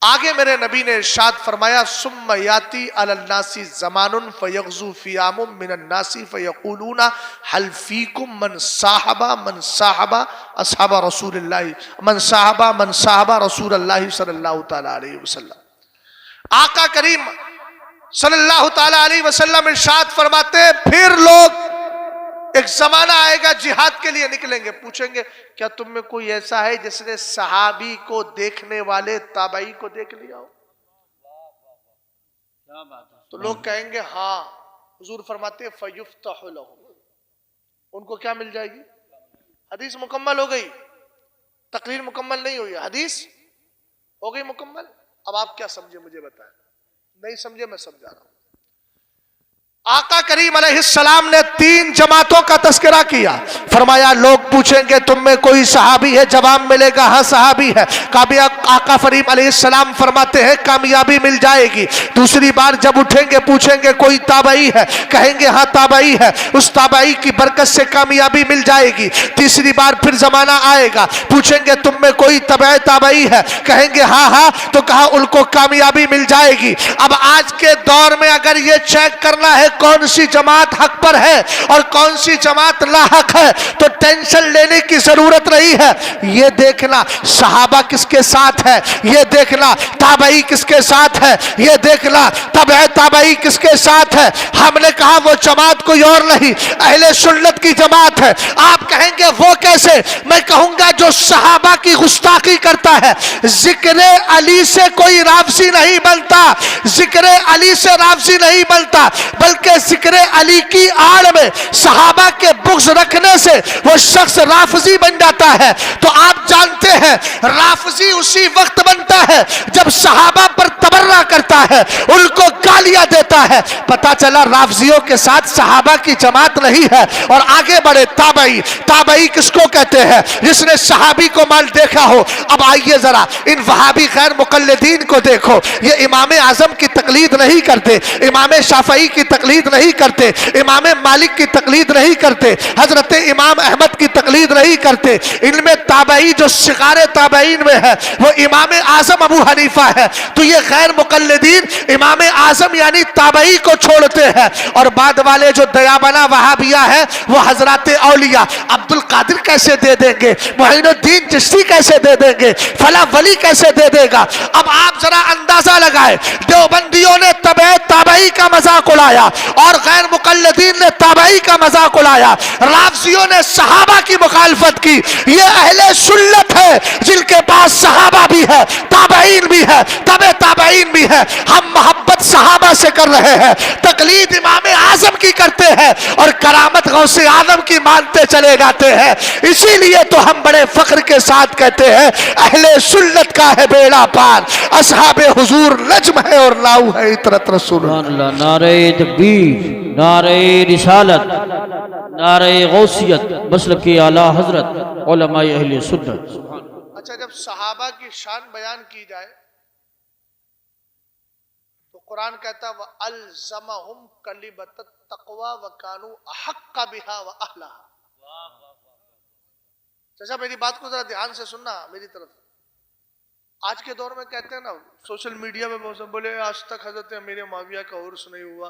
आगे मेरे नबी ने इरशाद फरमाया, सुम्मा याती अलन्नासी ज़मानुन फयग़ज़ु फ़ियामुम मिनन्नासी फ़यक़ूलूना हल फ़ीकुम मन साहबा अस्हाबा रसूलुल्लाह मन साहबा रसूलुल्लाह सल्लल्लाहु तआला अलैहि वसल्लम। आका करीम सल्लल्लाहु तआला अलैहि वसल्लम इरशाद फरमाते, फिर लोग एक जमाना आएगा जिहाद के लिए निकलेंगे, पूछेंगे क्या तुम में कोई ऐसा है जिसने सहाबी को देखने वाले ताबई को देख लिया हो? तो लोग कहेंगे हाँ। हुजूर फरमाते फयुफ्तहु लहुम, उनको क्या मिल जाएगी? हदीस मुकम्मल हो गई, तकरीर मुकम्मल नहीं हुई, हदीस हो गई मुकम्मल। अब आप क्या समझे मुझे बताएं, नहीं समझे मैं समझा रहा हूं। आका करीम अलैहिस्सलाम ने 3 जमातों का तस्करा किया। फरमाया लोग पूछेंगे तुम में कोई सहाबी है? जवाब मिलेगा हाँ सहाबी है। आका करीम अलैहिस्सलाम फरमाते हैं कामयाबी मिल जाएगी। दूसरी बार जब उठेंगे पूछेंगे कोई ताबई है? कहेंगे हाँ ताबई है, उस ताबई की बरकत से कामयाबी मिल जाएगी। तीसरी बार फिर जमाना आएगा, पूछेंगे तुम में कोई तबे ताबई है? कहेंगे हाँ हाँ, तो कहा उनको कामयाबी मिल जाएगी। अब आज के दौर में अगर ये चेक करना है कौन सी जमात हक पर है और कौन सी जमात लाहक है, तो टेंशन लेने की जरूरत नहीं है। ये देखना सहाबा किसके साथ है, ये देखना ताबई किसके साथ है, ये देखना तबे ताबई किसके साथ है। हमने कहा वो जमात कोई और नहीं, अहले सुन्नत की जमात है। आप कहेंगे वो कैसे? मैं कहूंगा जो सहाबा की गुस्ताखी करता है। जिक्र अली से कोई राफजी नहीं बनता, जिक्र अली से राफजी नहीं बनता, बल्कि जिक्र अली की आड़ में सहाबा के बुग़्ज़ रखने से वो शख्स राफजी बन जाता है। तो आप जानते हैं राफजी उसी वक्त बनता है जब सहाबा पर तबर्रा करता है, उनको गालियां देता है। पता चला राफजियों के साथ सहाबा की जमात नहीं है। और आगे बढ़े ताबई, ताबई किसको कहते हैं? जिसने सहाबी को माल देखा हो। अब आइए जरा इन वहाबी खैर मुकल्लिदीन को देखो, ये इमाम आजम की तकलीद नहीं करते, इमाम शाफई की तकलीद तकलीद नहीं करते, इमाम मालिक की तकलीद नहीं करते, हजरत इमाम अहमद की तकलीद नहीं करते। इनमें ताबई जो शिकार ताबईन में है वो इमाम आजम अबू हनीफा है। तो ये गैर मुकल्लिदीन इमाम आजम यानी ताबई को छोड़ते हैं। और बाद वाले जो दयाबना वहाबिया है वो हजरत औलिया अब्दुल कादिर कैसे दे देंगे, मोइनुद्दीन चिश्ती कैसे दे देंगे, फला वली कैसे दे देगा। अब आप जरा अंदाजा लगाए, देवबंदियों ने तबे ताबई का मजाक उड़ाया और गैर मुकल्लिदीन ने ताबई का मजाक उड़ाया, राफजियों ने सहाबा की मुखालफत की। ये अहले सुन्नत है जिनके पास सहाबा भी है, ताबईन भी है, तबे ताबईन भी है। हम मोहब्बत सहाबा से कर रहे हैं, तकलीद इमाम आजम की करते हैं और करामत गौसे आजम की मानते चले जाते हैं। इसीलिए तो हम बड़े फख्र के साथ कहते हैं अहले सुन्नत का है बेड़ा पार, असहाबे हुजूर नज्म है और लाऊ है इतरत रसूल। नारे तकबीर, नारे रिसालत, नारे गौसियत, मसलक आला हजरत उलमाए अहले सुन्नत। अच्छा, जब सहाबा की शान बयान की जाए तो कुरान कहता व अलज़महुम कलिमत तक़वा व कानू अहक्का बिहा व अहलहा। चाचा मेरी बात को जरा ध्यान से सुनना मेरी तरफ। आज के दौर में कहते हैं ना, सोशल मीडिया में बहुत सब बोले आज तक हजरत अमीर माविया का उर्स नहीं हुआ,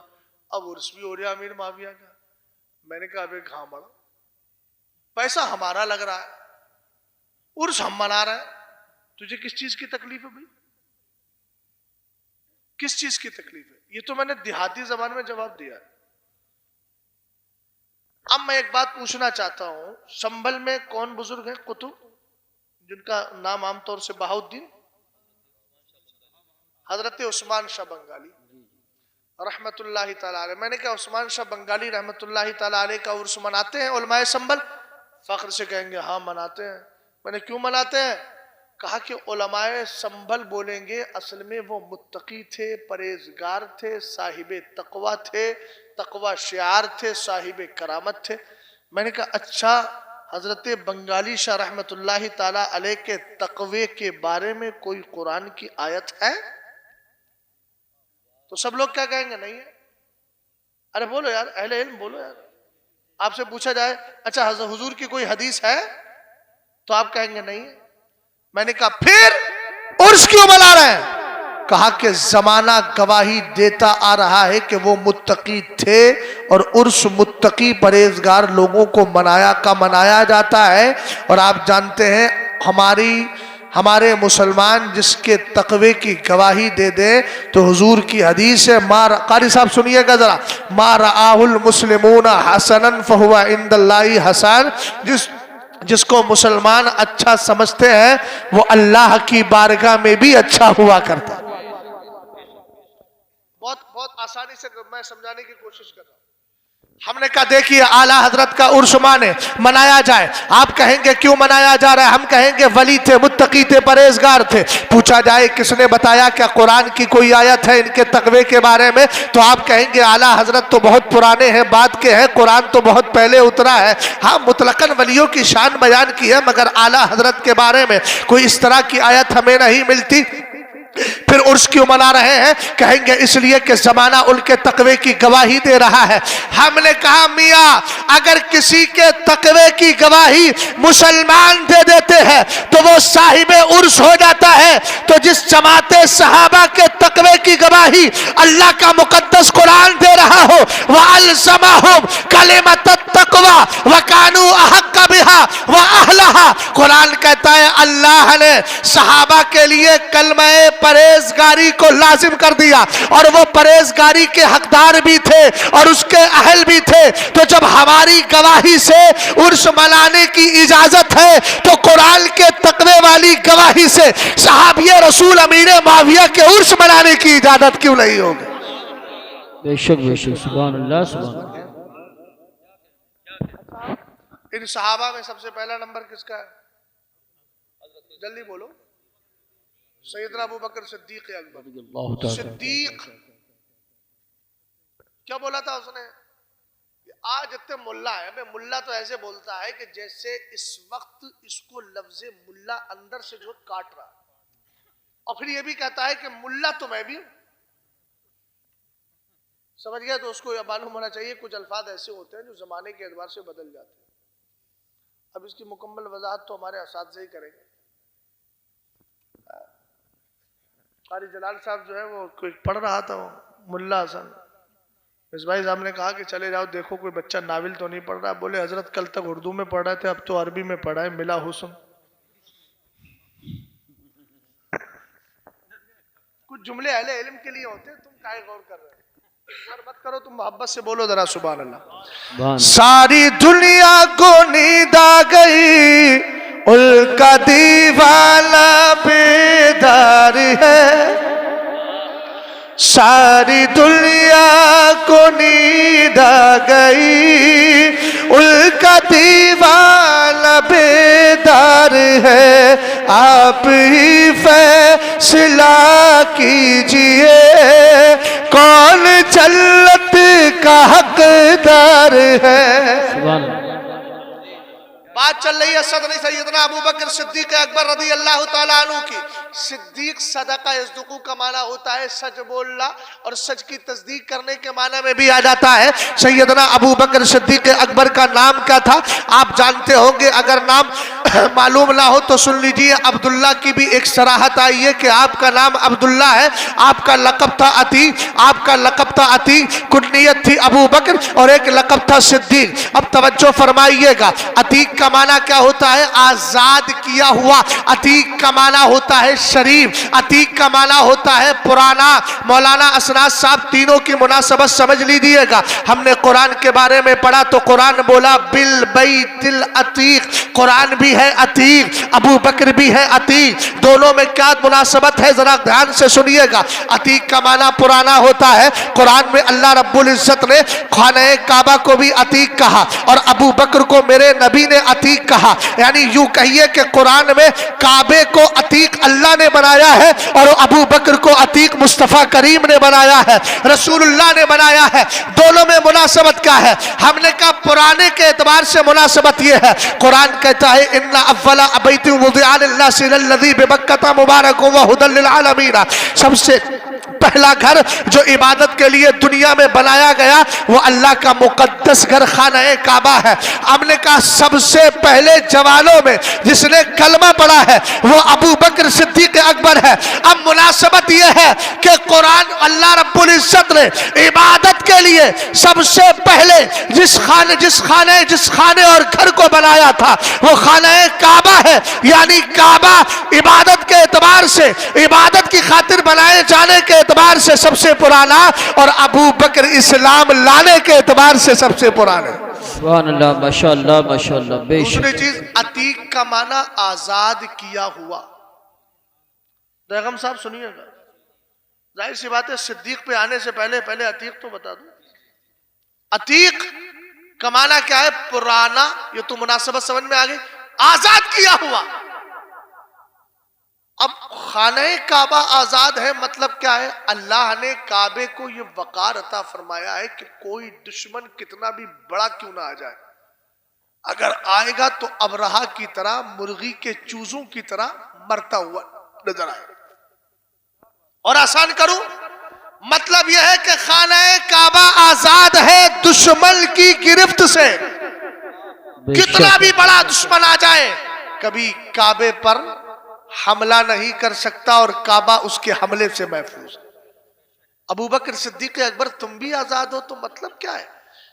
अब उर्स भी हो रहा अमीर माविया का। मैंने कहा अबे घामड़ा, पैसा हमारा लग रहा है, उर्स हम मना रहे हैं, तुझे किस चीज की तकलीफ है भाई? किस चीज की तकलीफ है? ये तो मैंने देहाती जबान में जवाब दिया है। अब मैं एक बात पूछना चाहता हूं, संभल में कौन बुजुर्ग है कुतुब जिनका नाम आमतौर से बहाउद्दीन? हजरत उस्मान शाह बंगाली रहमतुल्लाहि ताला अलैह। मैंने कहा उस्मान शाह बंगाली रहमतुल्लाहि ताला अलैह का उर्स मनाते हैं उलमाए संभल? फख्र से कहेंगे हाँ मनाते हैं। मैंने क्यों मनाते हैं? कहा कि उलमाए संभल बोलेंगे असल में वो मुत्तकी थे, परहेजगार थे, साहिबे तकवा थे, तकवा शियार थे, साहिबे करामत थे। मैंने कहा अच्छा, हजरत बंगाली शाह रहमतुल्लाहि ताला अलैह के तकवे के बारे में कोई कुरान की आयत है? तो सब लोग क्या कहेंगे नहीं है। अरे बोलो यार अहले इल्म बोलो यार। आपसे पूछा जाए अच्छा हुजूर की कोई हदीस है तो आप कहेंगे नहीं है। मैंने कहा फिर उर्स क्यों मना रहे हैं? कहा कि जमाना गवाही देता आ रहा है कि वो मुत्तकी थे और उर्स मुत्तकी परहेजगार लोगों को मनाया जाता है। और आप जानते हैं हमारे मुसलमान जिसके तकवे की गवाही दे दे तो हुजूर की हदीस है, कारी साहब सुनिएगा जरा, मा रआहुल मुस्लिमूना हसनन फहुवा इंदल्लाहि हसन। जिसको मुसलमान अच्छा समझते हैं वो अल्लाह की बारगाह में भी अच्छा हुआ करता है। बहुत आसानी से मैं समझाने की कोशिश कर रहा हूं। हमने कहा देखिए आला हजरत का उर्स मनाया जाए। आप कहेंगे क्यों मनाया जा रहा है? हम कहेंगे वली थे, मुत्तकी थे, परहेजगार थे। पूछा जाए किसने बताया क्या कुरान की कोई आयत है इनके तकवे के बारे में? तो आप कहेंगे आला हजरत तो बहुत पुराने हैं, बाद के हैं, कुरान तो बहुत पहले उतरा है। हाँ मुतलकन वलियों की शान बयान की है मगर आला हजरत के बारे में कोई इस तरह की आयत हमें नहीं मिलती। फिर उर्स क्यों मना रहे हैं? कहेंगे इसलिए कि जमाना उनके तकवे की गवाही दे रहा है। हमने कहा मियाँ अगर किसी के तकवे की गवाही मुसलमान दे देते हैं तो वो साहिबे उर्स हो जाता है। तो जिस जमाते सहाबा के तकवे की गवाही अल्लाह का मुकद्दस कुरान दे रहा हो, वह अलज़महुम कलिमत तक़वा व कानू अहक्का बिहा व अहलहा। कुरान कहता है अल्लाह ने सहाबा के लिए कलमा परहेजगारी को लाजिम कर दिया और वो परहेजगारी के हकदार भी थे और उसके अहल भी थे। तो जब हमारी गवाही से उर्स मनाने की इजाजत है तो कुरान के तकवे वाली गवाही से सहाबिये रसूल अमीर माविया के उर्स मनाने की इजाजत क्यों नहीं होगी? बेशक बेशक, सुभान अल्लाह सुभान अल्लाह। इन सहाबा में सबसे पहला नंबर किसका है? जल्दी बोलो। सैयदना अबू बकर सिद्दीक अकबर। सिद्दीक क्या बोला था उसने? आज इतने मुल्ला है, मैं मुल्ला तो ऐसे बोलता है कि जैसे इस वक्त इसको लफ्ज़े मुल्ला अंदर से जो काट रहा है और फिर ये भी कहता है कि मुल्ला तो मैं भी हूं। समझ गया? तो उसको यह मालूम होना चाहिए कुछ अल्फाज ऐसे होते हैं जो जमाने के एतबार से बदल जाते हैं। अब इसकी मुकम्मल वजाहत तो हमारे असातिज़े ही करेंगे। कारी जलाल साहब जो है वो कोई पढ़ रहा था, मुल्ला हसन मिसबाही साहब ने कहा कि चले जाओ देखो कोई बच्चा नाविल तो नहीं पढ़ रहा। बोले हजरत कल तक उर्दू में पढ़ रहे थे, अब तो अरबी में पढ़ा है, मिला हुस्न। कुछ जुमले अहले इल्म के लिए होते हैं, तुम काहे गौर कर रहे हो? गौर मत करो, तुम मोहब्बत से बोलो जरा सुभान अल्लाह। सारी दुनिया को नींद आ गई, उनका दीवाना बेदार है। सारी दुनिया को नींद आ गई, उनका दीवाना बेदार है। आप ही फैसला कीजिए, कौन जन्नत का हकदार है। बात चल रही है सदर सैयदना अबू बकर सिद्दीक अकबर रज़ी अल्लाह ताला अन्हु की। सिद्दीक सदका यस्दुकु का माना होता है सच बोलना, और सच की तस्दीक करने के माना में भी आ जाता है। सैयदना अबू बकर सिद्दीक अकबर का नाम क्या था आप जानते होंगे, अगर नाम मालूम ना हो तो सुन लीजिए। अब्दुल्ला की भी एक सराहत आई है कि आपका नाम अब्दुल्ला है, आपका लक़ब था अतीक, आपका लक़ब था अतीक, कुन्नियत थी अबू बकर और एक लक़ब था सिद्दीक। अब तवज्जो फरमाइएगा, अतीक का माना क्या होता है? आजाद किया हुआ। अतीक का माना होता है शरीफ, अतीक का माना होता है पुराना। मौलाना असनाद साहब तीनों की मुनासबत समझ लीजिएगा। हमने कुरान के बारे में पढ़ा तो कुरान बोला बिल बैतिल अतीक, कुरान भी है अतीक, अबू बकर भी है अतीक, दोनों में क्या मुनासबत है जरा ध्यान से सुनिएगा। अतीक का माना पुराना होता है। कुरान में अल्लाह रब्बुल इज्जत ने खाने काबा को भी अतीक कहा और अबू बकर को मेरे नबी ने अतीक कहा। यानी यूं कहिए कि कुरान में काबे को अतीक अल्लाह ने बनाया है और अबू बकर को अतीक मुस्तफा करीम ने बनाया है, रसूलुल्लाह ने बनाया है। दोनों में मुनासबत क्या है? हमने कहा पुराने के एतबार से मुनासबत यह है, कुरान कहता है इन्ना अव्वला बैति वुदिअ लिन्नासि लल्लज़ी बिबक्कता मुबारकun व हुदल लिल आलमीन। सबसे पहला घर जो इबादत के लिए दुनिया में बनाया गया वो अल्लाह का मुकद्दस घर खाना काबा है। हमने कहा सबसे पहले जवानों में जिसने कलमा पढ़ा है वो अबू बकर सिद्दीक अकबर है। अब मुनासबत ये है कि कुरान अल्लाह रब्बुल इज्जत ने इबादत के लिए सबसे पहले जिस खाने और घर को बनाया था वो खाना काबा है। यानी काबा इबादत के एतबार से, इबादत की खातिर बनाए जाने के एतबार से सबसे पुराना और अबू बकर इस्लाम लाने के एतबार से सबसे पुराने। सुभान अल्लाह, माशाअल्लाह माशाअल्लाह। दूसरी चीज अतीक का माना आजाद किया हुआ। बेगम साहब सुनिएगा, जाहिर सी बात है सिद्दीक पे आने से पहले अतीक तो बता दो। अतीक का माना क्या है? पुराना। ये तो मुनासबत समझ में आ गई। आजाद किया हुआ। अब खाने काबा आजाद है मतलब क्या है? अल्लाह ने काबे को यह वकार अता फरमाया है कि कोई दुश्मन कितना भी बड़ा क्यों ना आ जाए, अगर आएगा तो अबरहा की तरह, मुर्गी के चूजों की तरह मरता हुआ नजर आए। और आसान करूं, मतलब यह है कि खाना काबा आजाद है दुश्मन की गिरफ्त से। कितना भी बड़ा दुश्मन आ जाए कभी काबे पर हमला नहीं कर सकता और काबा उसके हमले से महफूज। अबू बकर सिद्दीक अकबर तुम भी आजाद हो तो मतलब क्या है?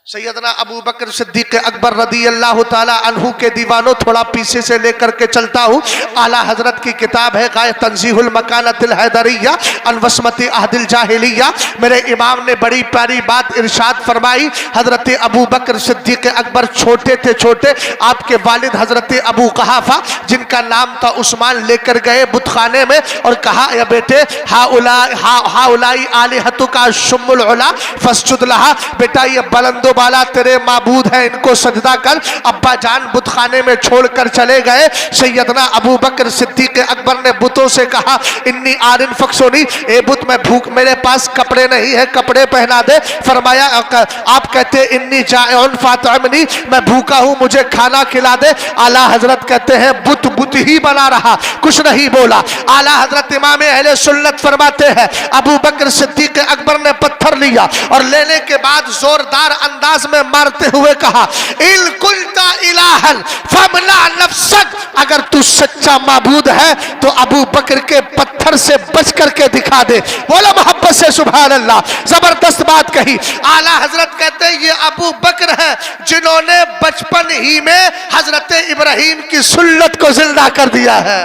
सैयदना अबू बकर सिद्दीक अकबर रदी अल्लाह ताला अन्हु के दीवानों, थोड़ा पीछे से लेकर के चलता हूँ। आला हजरत की किताब है गाय तंजीहुल मकानतिल हैदरिया अन वस्मति अहदिल जाहिलिया। मेरे इमाम ने बड़ी प्यारी बात इरशाद फरमाई। हजरत अबू बकर सिद्दीक अकबर छोटे थे, छोटे आपके वालिद हजरत अबू कहाफा जिनका नाम था उस्मान लेकर गए बुतखाने में और कहा या बेटे हाउलाई आलिहतुका शुम्मुल उला फस्जुद लहा, बेटा ये बुलंदो वाला तेरे माबूद है, इनको सजदा कर। अब्बा जान बुतखाने में छोड़कर चले गए। सैयदना अबू बकर सिद्दीक सिद्दीक अकबर ने बुतों से कहा, इन्नी आरिन फक्सोनी, ए बुत मैं भूख, मेरे पास कपड़े नहीं है, कपड़े पहना दे। फरमाया आप कहते इन्नी जाउन फातमनी, मैं भूखा हूं, मुझे खाना खिला दे। आला हजरत कहते हैं बुत बुत ही बना रहा, कुछ नहीं बोला। आला हजरत इमाम अहले सुन्नत फरमाते हैं अबू बकर सिद्दीक अकबर ने पत्थर लिया और लेने के बाद जोरदार अंदाज में मारते हुए कहा, इल कुल्ता इलाहन फमला नफ्सक, अगर तू सच्चा माबूद है तो अबू बकर के पत्थर से बच करके दिखा दे। बोलो मोहब्बत से सुभान अल्लाह। जबरदस्त बात कही। आला हजरत कहते हैं ये अबू बकर है जिन्होंने बचपन ही में हजरत इब्राहिम की सुन्नत को जिंदा कर दिया है।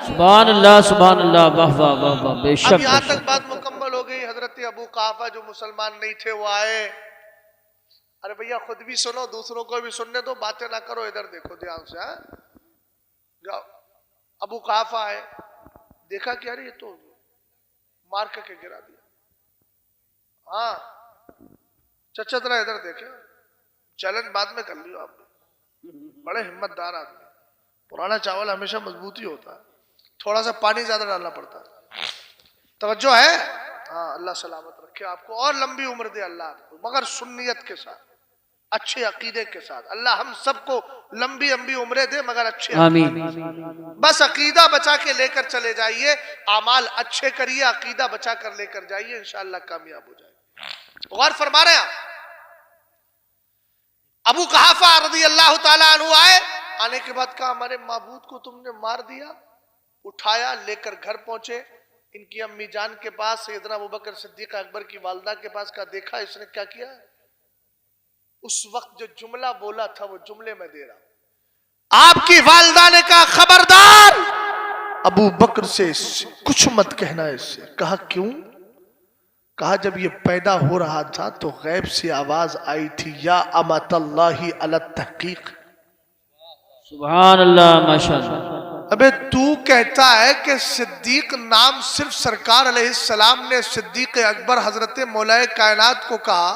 सुभान अल्लाह, वाह वाह वाह वाह, बेशक। अब यहाँ तक बात मुकम्मल हो गई। हजरत अबू काफा जो मुसलमान नहीं थे वो आए। अरे भैया खुद भी सुनो, दूसरों को भी सुनने दो, बातें ना करो, इधर देखो ध्यान से। जाओ। अबू काफा आए, देखा क्या रे ये तो मार करके गिरा दिया। हाँ चचा जरा इधर देखे, चैलेंज बाद में कर लियो आप, बड़े हिम्मतदार आदमी। पुराना चावल हमेशा मजबूती होता है, थोड़ा सा पानी ज्यादा डालना पड़ता है। तवज्जो है? हाँ, अल्लाह सलामत रखे आपको और लंबी उम्र दे अल्लाह आपको, मगर सुन्नियत के साथ, अच्छे अकीदे के साथ। अल्लाह हम सबको लंबी लंबी उम्रें दे, मगर अच्छे आमीन। बस अकीदा बचा के लेकर चले जाइए, आमाल अच्छे करिए, अकीदा बचा कर लेकर जाइए, इंशाअल्लाह कामयाब हो जाए। गौर फरमा रहे हैं आप। अबू कहाफा रज़ी अल्लाह ताला अन्हु आए, आने के बाद कहा हमारे माबूद को तुमने मार दिया। उठाया, लेकर घर पहुंचे इनकी अम्मी जान के पास, सैयदना अबू बकर सिद्दीक अकबर की वालदा के पास। का देखा इसने क्या किया? उस वक्त जो जुमला बोला था वो जुमले में दे रहा हूं। आपकी वालदा ने कहा खबरदार अबू बकर से कुछ मत कहना इससे। कहा क्यों? कहा जब ये पैदा हो रहा था तो गैब से आवाज आई थी, या अमतल्लाहि अला तहकीक। सुभान अल्लाह, माशाअल्लाह। अबे तू कहता है कि सिद्दीक नाम सिर्फ सरकार अलैहिस्सलाम ने सिद्दीक अकबर हजरत मौलाए कायनात को कहा,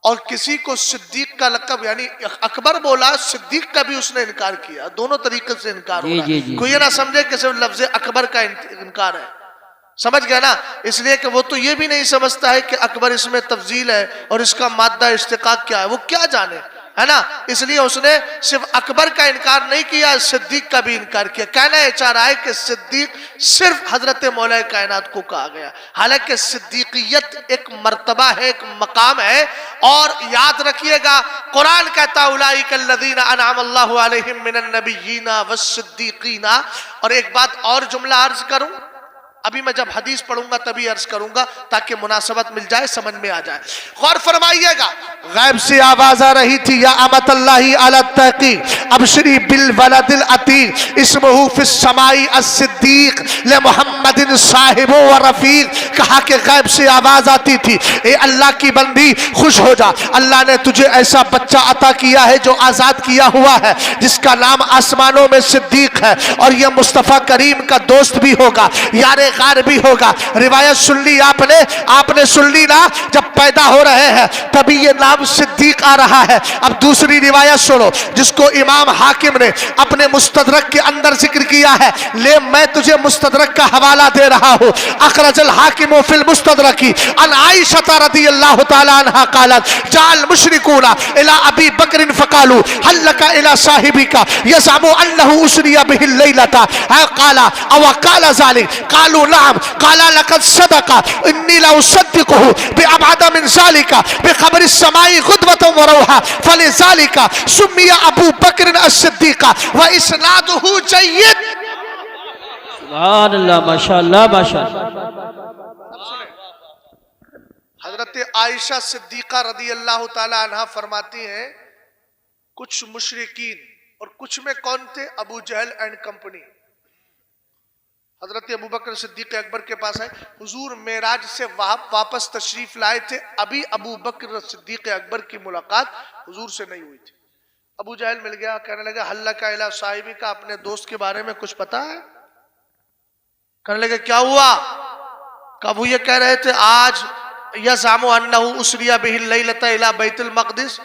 और किसी को सिद्दीक का लक़ब यानी अकबर बोला, सिद्दीक का भी उसने इनकार किया। दोनों तरीके से इनकार हो रहा है। कोई ये ना समझे कि सिर्फ लफ्ज़ अकबर का इनकार है, समझ गया ना? इसलिए कि वो तो ये भी नहीं समझता है कि अकबर इसमें तफजील है और इसका मादा इश्तिकाक क्या है, वो क्या जाने, है ना? इसलिए उसने सिर्फ अकबर का इनकार नहीं किया, सिद्दीक का भी इनकार किया। कहना यह चाह रहा है कि सिद्दीक सिर्फ हजरत मौला कायनात को कहा गया, हालांकि सिद्दीकियत एक मर्तबा है, एक मकाम है। और याद रखिएगा, कुरान कहता उलाइकल्लज़ीना अनअमल्लाहु अलैहिम मिनन नबिय्यीना वस्सिद्दीकीना। और एक बात और जुमला अर्ज करूं, अभी मैं जब हदीस पढ़ूंगा तभी अर्ज करूंगा ताकि मुनासबत मिल जाए, समझ में आ जाए। गौर फरमाइएगा, गैब से आवाज आ रही थी, या अमतल्लाहि अला तहकीक अबशरी बिल वलदिल अतीक इस्मुहु फिस समाई अस्सिद्दीक ले मुहम्मदिन साहिबो व रफीक। कहा कि गैब से आवाज आती थी, ए अल्लाह की बंदी खुश हो जा, अल्लाह ने तुझे ऐसा बच्चा अता किया है जो आजाद किया हुआ है, जिसका नाम आसमानों में सिद्दीक है, और यह मुस्तफा करीम का दोस्त भी होगा, यारे गार भी होगा। रिवायत सुन ली आपने सुन ली ना, जब पैदा हो रहे हैं तभी ये नाम सिद्दीक आ रहा है। अब दूसरी रिवायत सुनो, जिसको इमाम हाकिम ने अपने मुस्तदरक के अंदर जिक्र किया है। ले मैं तुझे मुस्तदरक का हवाला दे रहा हूं। अखरजल हाकिम फिल मुस्तदरकी अन आयशा रज़ियल्लाहु ताला अन्हा क़ालत जाल मुशरिकूना इला अबी बकर फ़क़ालू हल लका इला साहिबिका यज़अमु अन्नहु उसरिया बिहिल लैलता क़ाला अव क़ाला ज़ालिक क़ालू नाम क़ाला लक़द सदक़ा इन्नी ला उसद्दिक़ुहु बिअबअद मिन ज़ालिका बिख़बरि समाई ग़ुदवतन व रौहा फ़लिज़ालिका सुम्मिया अबू बकर अस्सिद्दीक़ व इस्नादुहु जय्यद। सुभान अल्लाह, माशाअल्लाह, माशाअल्लाह। हजरत आयशा सिद्दीक़ा रज़ियल्लाहु ताला अन्हा फरमाती हैं, कुछ मुशरिकीन, और कुछ में कौन थे? अबू जहल एंड कंपनी। हजरत अबू बकर सिद्दीक अकबर के पास आए, हुजूर मेराज से वापस तशरीफ लाए थे, अभी अबू बकर सिद्दीक अकबर की मुलाकात हुजूर से नहीं हुई थी। अबू जहल मिल गया, कहने लगा हल्ला का इला साहिबी का, अपने दोस्त के बारे में कुछ पता है? कहने लगे क्या हुआ? कब वो ये कह रहे थे आज यज़अमु अन्नहु उसरिया बिहिल लैलता इला बैतुल मक़दिस,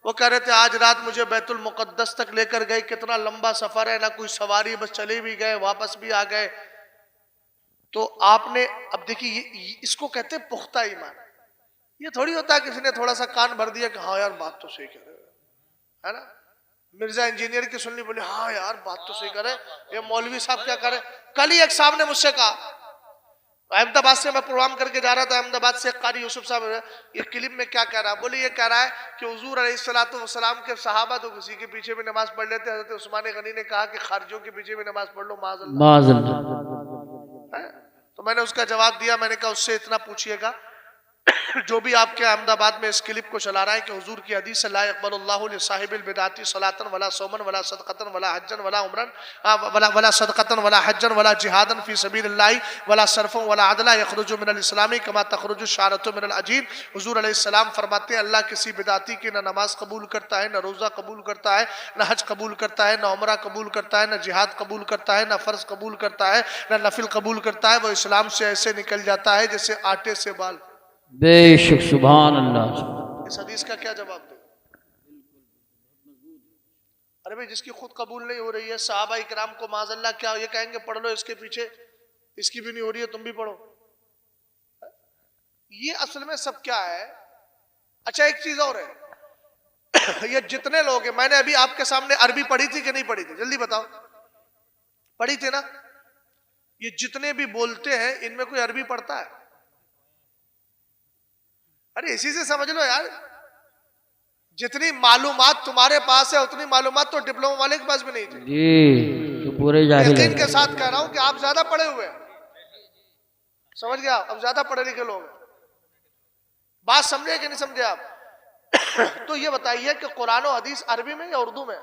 वो कह रहे थे आज रात मुझे बैतुल मुकद्दस तक लेकर गए, कितना लंबा सफर है, ना कोई सवारी, बस चले भी गए वापस भी आ गए। तो आपने अब देखिए इसको कहते हैं पुख्ता ईमान। ये थोड़ी होता है किसी ने थोड़ा सा कान भर दिया कि हाँ यार बात तो सही कह रहे है ना। मिर्जा इंजीनियर की सुननी, बोले हाँ यार बात तो सही करे, ये मौलवी साहब क्या करे। कल ही एक साहब ने मुझसे कहा, अहमदाबाद से मैं प्रोग्राम करके जा रहा था, अहमदाबाद से कारी यूसुफ साहब, ये क्लिप में क्या कह रहा है, बोले ये कह रहा है कि हुजूर अलैहिस्सलाम के सहाबा तो किसी के पीछे भी नमाज पढ़ लेते। हज़रत उस्मान गनी ने कहा कि खारिजियों के पीछे भी नमाज पढ़ लो माज़अल्लाह। तो मैंने उसका जवाब दिया, मैंने कहा उससे इतना पूछिएगा जो भी आपके अहमदाबाद में इस क्लिप को चला रहा है कि हुजूर की हदीस ला यक़बलुल्लाहु लिसाहिबिल बिदाती सलातन वला सौमन वला सदक़तन वला हज्जन वला उमरन वला सदक़तन वला हज्जन वला जिहादन फी सबीलिल्लाह वला सरफन वला अदला यख़रुजु मिनल इस्लामी कमा तख़रुजु शारतु मिनल अजीन। हुजूर अलैहिस्सलाम फरमाते हैं अल्लाह किसी बिदाती की न नमाज कबूल करता है, न रोज़ा कबूल करता है, न हज कबूल करता है, न उमरा कबूल करता है, न जिहाद कबूल करता है, न फ़र्ज कबूल करता है, न नफिल कबूल करता है। वो इस्लाम से ऐसे निकल जाता है जैसे आटे से बाल। बेशक सुभान अल्लाह। इस हदीस का क्या जवाब दे? अरे भाई जिसकी खुद कबूल नहीं हो रही है, सहाबा इकराम को माज़अल्लाह क्या ये कहेंगे पढ़ लो इसके पीछे, इसकी भी नहीं हो रही है तुम भी पढ़ो। ये असल में सब क्या है। अच्छा एक चीज और है, ये जितने लोग हैं, मैंने अभी आपके सामने अरबी पढ़ी थी कि नहीं पढ़ी थी, जल्दी बताओ, पढ़ी थी ना। ये जितने भी बोलते हैं इनमें कोई अरबी पढ़ता है? अरे इसी से समझ लो यार, जितनी मालूमात तुम्हारे पास है उतनी मालूमात तो डिप्लोमा वाले के पास भी नहीं थी जी। तो पूरे जाहिल यकीन के साथ कह रहा हूं कि आप ज्यादा पढ़े हुए हैं, समझ गया, अब ज्यादा पढ़े लिखे लोग हैं। बात समझे कि नहीं समझे आप? तो ये बताइए कि कुरान और हदीस अरबी में या उर्दू में?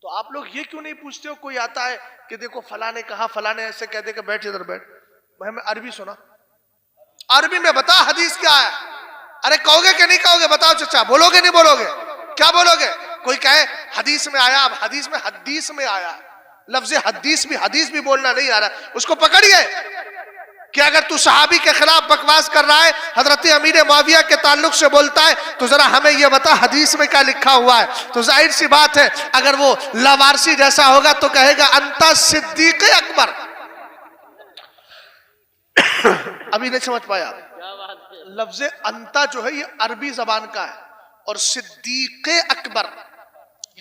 तो आप लोग ये क्यों नहीं पूछते हो, कोई आता है कि देखो फला ने कहा, फला ने ऐसे कह दे कि बैठ इधर बैठ, भाई मैं अरबी सुना, अरबी में बता हदीस क्या है। अरे कहोगे कि नहीं कहोगे, बताओ चचा, बोलोगे नहीं बोलोगे, क्या बोलोगे? कोई कहे हदीस में आया, अब हदीस में आया, लफ्ज हदीस भी बोलना नहीं आ रहा, उसको पकड़िए कि अगर तू सहाबी के खिलाफ बकवास कर रहा है, हजरत अमीर मुआविया के ताल्लुक से बोलता है, तो जरा हमें यह बता हदीस में क्या लिखा हुआ है। तो जाहिर सी बात है अगर वो लवारसी जैसा होगा तो कहेगा अंता सिद्दीक अकबर। अभी नहीं समझ पाया, लफ्ज अंता जो है ये अरबी जबान का है और सिद्दीक अकबर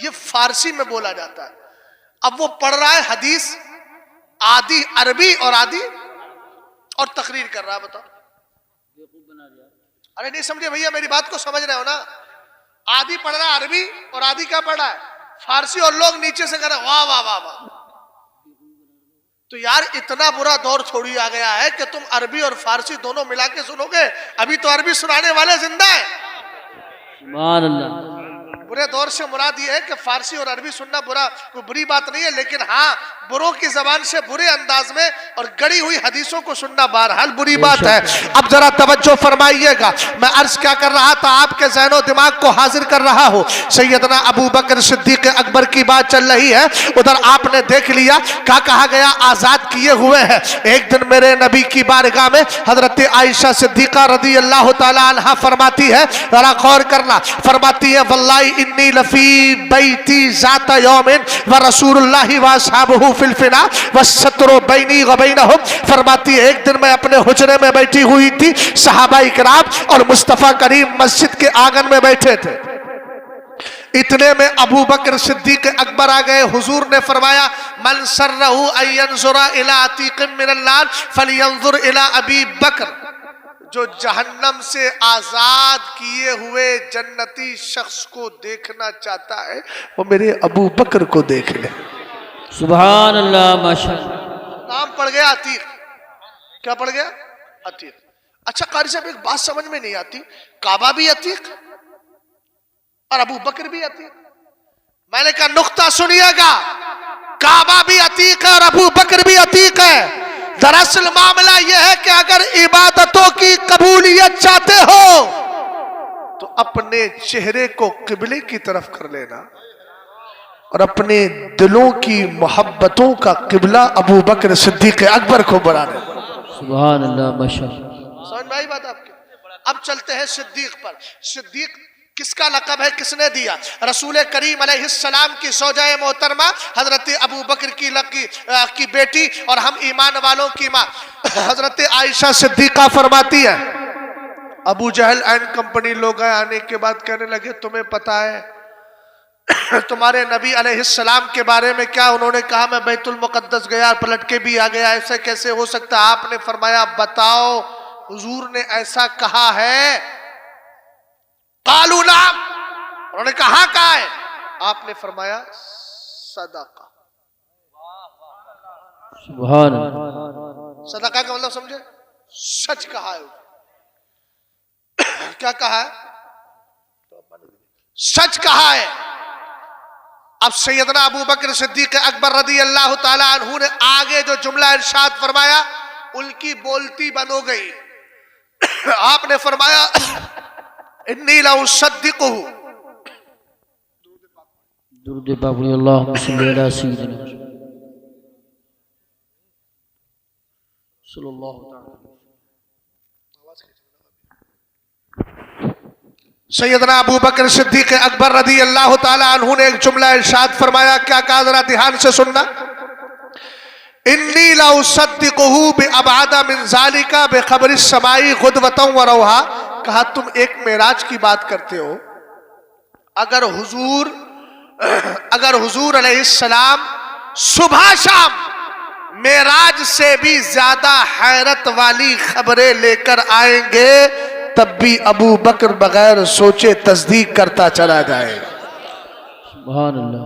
ये फारसी में बोला जाता है। अब वो पढ़ रहा है हदीस, आधी अरबी और आधी और तकरीर कर रहा है, बताओ। अरे नहीं समझे भैया, मेरी बात को समझ रहे हो ना? आधी पढ़ रहा है अरबी और आधी क्या पढ़ रहा है? फारसी, और लोग नीचे से कर रहे वाह वाह वाह वाह। तो यार इतना बुरा दौर थोड़ी आ गया है कि तुम अरबी और फारसी दोनों मिला के सुनोगे। अभी तो अरबी सुनाने वाले जिंदा है। सुभान अल्लाह। बुरे दौर से मुराद ये है कि फारसी और अरबी सुनना कोई बुरी बात नहीं है, लेकिन हाँ बुरों की जबान से बुरे अंदाज में और गड़ी हुई हदीसों को सुनना बहरहाल बुरी बात है। अब जरा तवज्जो फरमाइएगा, मैं अर्ज क्या कर रहा था, आपके ज़हनो दिमाग को हाजिर कर रहा हूँ। सैयदना अबू बकर सिद्दीक अकबर की बात चल रही है, उधर आपने देख लिया क्या कहा गया, आजाद किए हुए हैं। एक दिन मेरे नबी की बारगाह में हजरत आयशा सिद्दीका रदी अल्लाह तआला अन्हा फरमाती है, जरा गौर करना, फरमाती है वल्लाही इन्नी लफी बैती ज़ाता यौमिन व रसूलुल्लाहि व असहाबुहु फिल फिना व सत्रो बैनी व बैनहुम। फरमाती है एक दिन मैं अपने हुजरे में बैठी हुई थी, सहाबा इकराम और मुस्तफ़ा करीम मस्जिद के आंगन में बैठे थे। इतने में अबू बकर सिद्दीक अकबर आ गए। हुजूर ने फरमाया मन सर्रहु अन यंजुरा इला अतीक़िम मिनन नार फलयंजुर इला अबी बकर। जो जहन्नम से आजाद किए हुए जन्नती शख्स को देखना चाहता है वो मेरे अबू बकर को देख ले। सुभान अल्लाह माशाअल्लाह। नाम पड़ गया अतीक। क्या पड़ गया? अतीक। अच्छा कारी साहब एक बात समझ में नहीं आती, काबा भी अतीक और अबू बकर भी अतीक। मैंने कहा नुक्ता सुनिएगा, काबा भी अतीक है और अबू बकर भी अतीक है। दरअसल मामला यह है कि अगर इबादतों की कबूलियत चाहते हो तो अपने चेहरे को किबले की तरफ कर लेना और अपने दिलों की मोहब्बतों का किबला अबू बकर सिद्दीक अकबर को बना लेना। सुभान अल्लाह माशाअल्लाह। समझ में आई बात आपकी? अब चलते हैं सिद्दीक पर। सिद्दीक किसका लक़ब है, किसने दिया? रसूल करीम अलैहिस्सलाम की ज़ौजा मोहतरमा हजरत अबू बकर की बेटी और हम ईमान वालों की माँ हजरत आयशा सिद्दीक़ा फरमाती है, अबू जहल एंड कंपनी लोग आने के बाद कहने लगे तुम्हें पता है तुम्हारे नबी अलैहिस्सलाम के बारे में क्या? उन्होंने कहा मैं बैतुल मुक़द्दस गया, पलट के भी आ गया, ऐसे कैसे हो सकता? आपने फरमाया बताओ हुजूर ने ऐसा कहा है? कालू नाम, उन्होंने कहा है? आपने फरमाया सदका। सुभान अल्लाह। सदका का मतलब समझे? सच कहा है। क्या कहा है? सच कहा है। अब सैयदना अबू बकर सिद्दीक अकबर रदी अल्लाह ताला अन्हु ने आगे जो जुमला इरशाद फरमाया उनकी बोलती बंद हो गई। आपने फरमाया इन्नी ला उसद्दिकुहु, दुरूद पाक पढ़िए, अल्लाहुम्मा सल्लि अला सय्यिदिना सल्लल्लाहु अलैहि वसल्लम। सैयदना अबू बकर सिद्दीक अकबर रदी अल्लाह ताला अन्हु ने एक जुमला इरशाद फरमाया, क्या कहा? जरा ध्यान से सुनना। इन्नी ला उसद्दिकुहु बिअबआदा मिन ज़ालिका बिखबरि समाई गुदवतन व रौहा। कहा तुम एक मेराज की बात करते हो, अगर हुजूर अलैहिस्सलाम सुबह शाम मेराज से भी ज्यादा हैरत वाली खबरें लेकर आएंगे तब भी अबू बकर बगैर सोचे तस्दीक करता चला जाएगा। सुभान अल्लाह।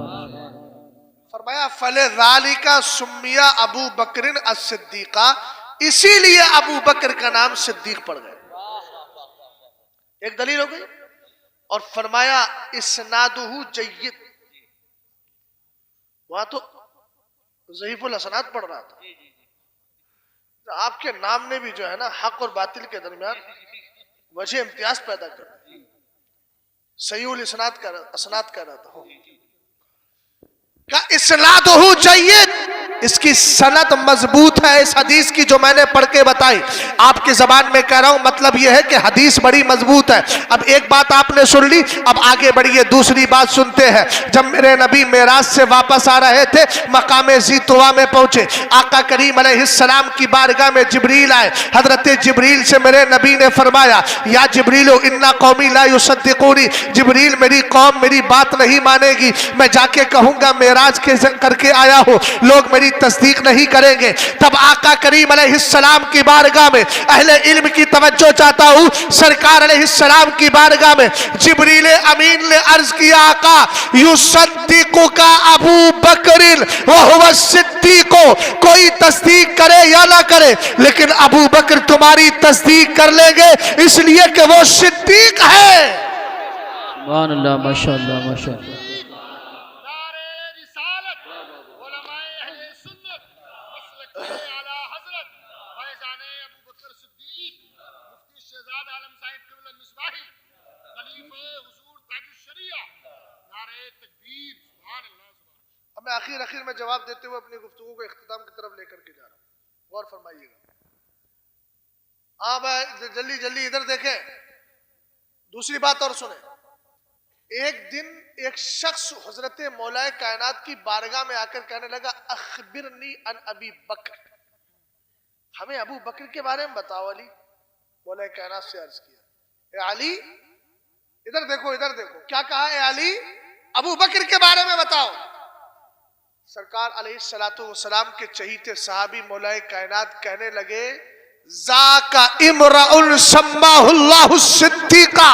फरमाया फले ज़ालिका सुम्मिया अबू बकरिन as-सिद्दीक़ा, इसीलिए अबू बकर का नाम सिद्दीक पड़ गया। एक दलील हो गई। और फरमाया इस्नादुहु जय्यद, वहां तो ज़ईफुल हसनात पढ़ रहा था। आपके नाम ने भी जो है ना हक और बातिल के दरमियान वजह इम्तियाज पैदा कर, सहीउल इसनाद कर रहा था। का इस्नादुहु जय्यद, इसकी सनद मजबूत है। इस हदीस की जो मैंने पढ़ के बताई आपकी जबान में कह रहा हूं, मतलब यह है कि हदीस बड़ी मजबूत है। अब एक बात आपने सुन ली, अब आगे बढ़िए दूसरी बात सुनते हैं। जब मेरे नबी मेराज से वापस आ रहे थे, मकामे ज़ीतुवा में पहुंचे, आका करीम अलैहिस्सलाम की बारगाह में जिब्रील आए। हजरत जिब्रील से मेरे नबी ने फरमाया, या जिब्रीलो इन्ना कौमी ला युसद्दिकूनी, जिब्रील मेरी कौम मेरी बात नहीं मानेगी, मैं जाके कहूंगा मेराज के करके आया हो, लोग मेरी तस्दीक नहीं करेंगे। तब आका करीम अलैहिस्सलाम की बारगाह में अहले इल्म की तवज्जो चाहता हूं, सरकार अलैहिस्सलाम की बारगाह में जिब्रील अमीन ने अर्ज किया, आका युसद्दिकु का अबू बकरिन व हुवा सिद्दीको, कोई तस्दीक करे या ना करे लेकिन अबू बकर तुम्हारी तस्दीक कर लेंगे इसलिए कि वो सिद्दीक है। सुभान अल्लाह, माशाअल्लाह माशाअल्लाह। मैं आखिर में जवाब देते हुए अपनी गुफ्तगू को इख्तिताम की तरफ लेकर के जा रहा हूं, गौर फरमाइएगा। हाँ भाई जल्दी जल्दी इधर देखें। दूसरी बात और सुने। एक दिन एक शख्स हजरत मौलाए कायनात की बारगाह में आकर कहने लगा, अखबिरनी अन अबी बकर, हमें अबू बकर के बारे में बताओ। अली मौलाए कायनात से अर्ज किया, ए अली इधर देखो इधर देखो, क्या कहा? ए अली अबू बकर के बारे में बताओ। सरकार अलैहिस्सलातु वस्सलाम के चहीते सहाबी मौलाए कायनात कहने लगे, ज़ाका इमराउन सम्माहुल्लाहु सिद्दीका